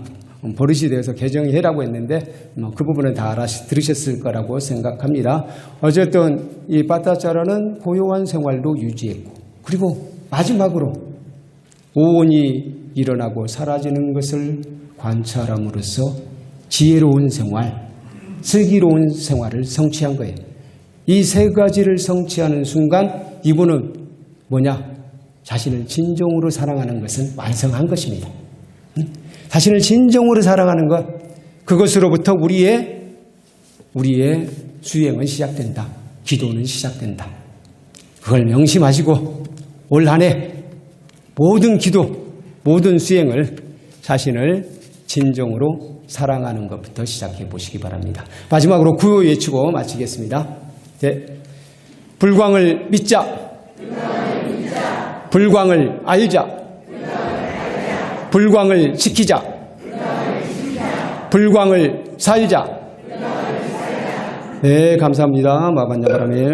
버릇이 되어서 개정해라고 했는데 그 부분은 다 들으셨을 거라고 생각합니다. 어쨌든 이 빠따짜라는 고요한 생활도 유지했고 그리고 마지막으로 오온이 일어나고 사라지는 것을 관찰함으로써 지혜로운 생활, 슬기로운 생활을 성취한 거예요. 이 3가지를 성취하는 순간 이분은 뭐냐? 자신을 진정으로 사랑하는 것은 완성한 것입니다. 자신을 진정으로 사랑하는 것, 그것으로부터 우리의 수행은 시작된다. 기도는 시작된다. 그걸 명심하시고 올 한 해 모든 기도, 모든 수행을 자신을 진정으로 사랑하는 것부터 시작해 보시기 바랍니다. 마지막으로 구호 외치고 마치겠습니다. 네. 불광을 믿자. 불광을 알자. 불광을 지키자. 불광을 살자. 네, 감사합니다. 마반야바라밀.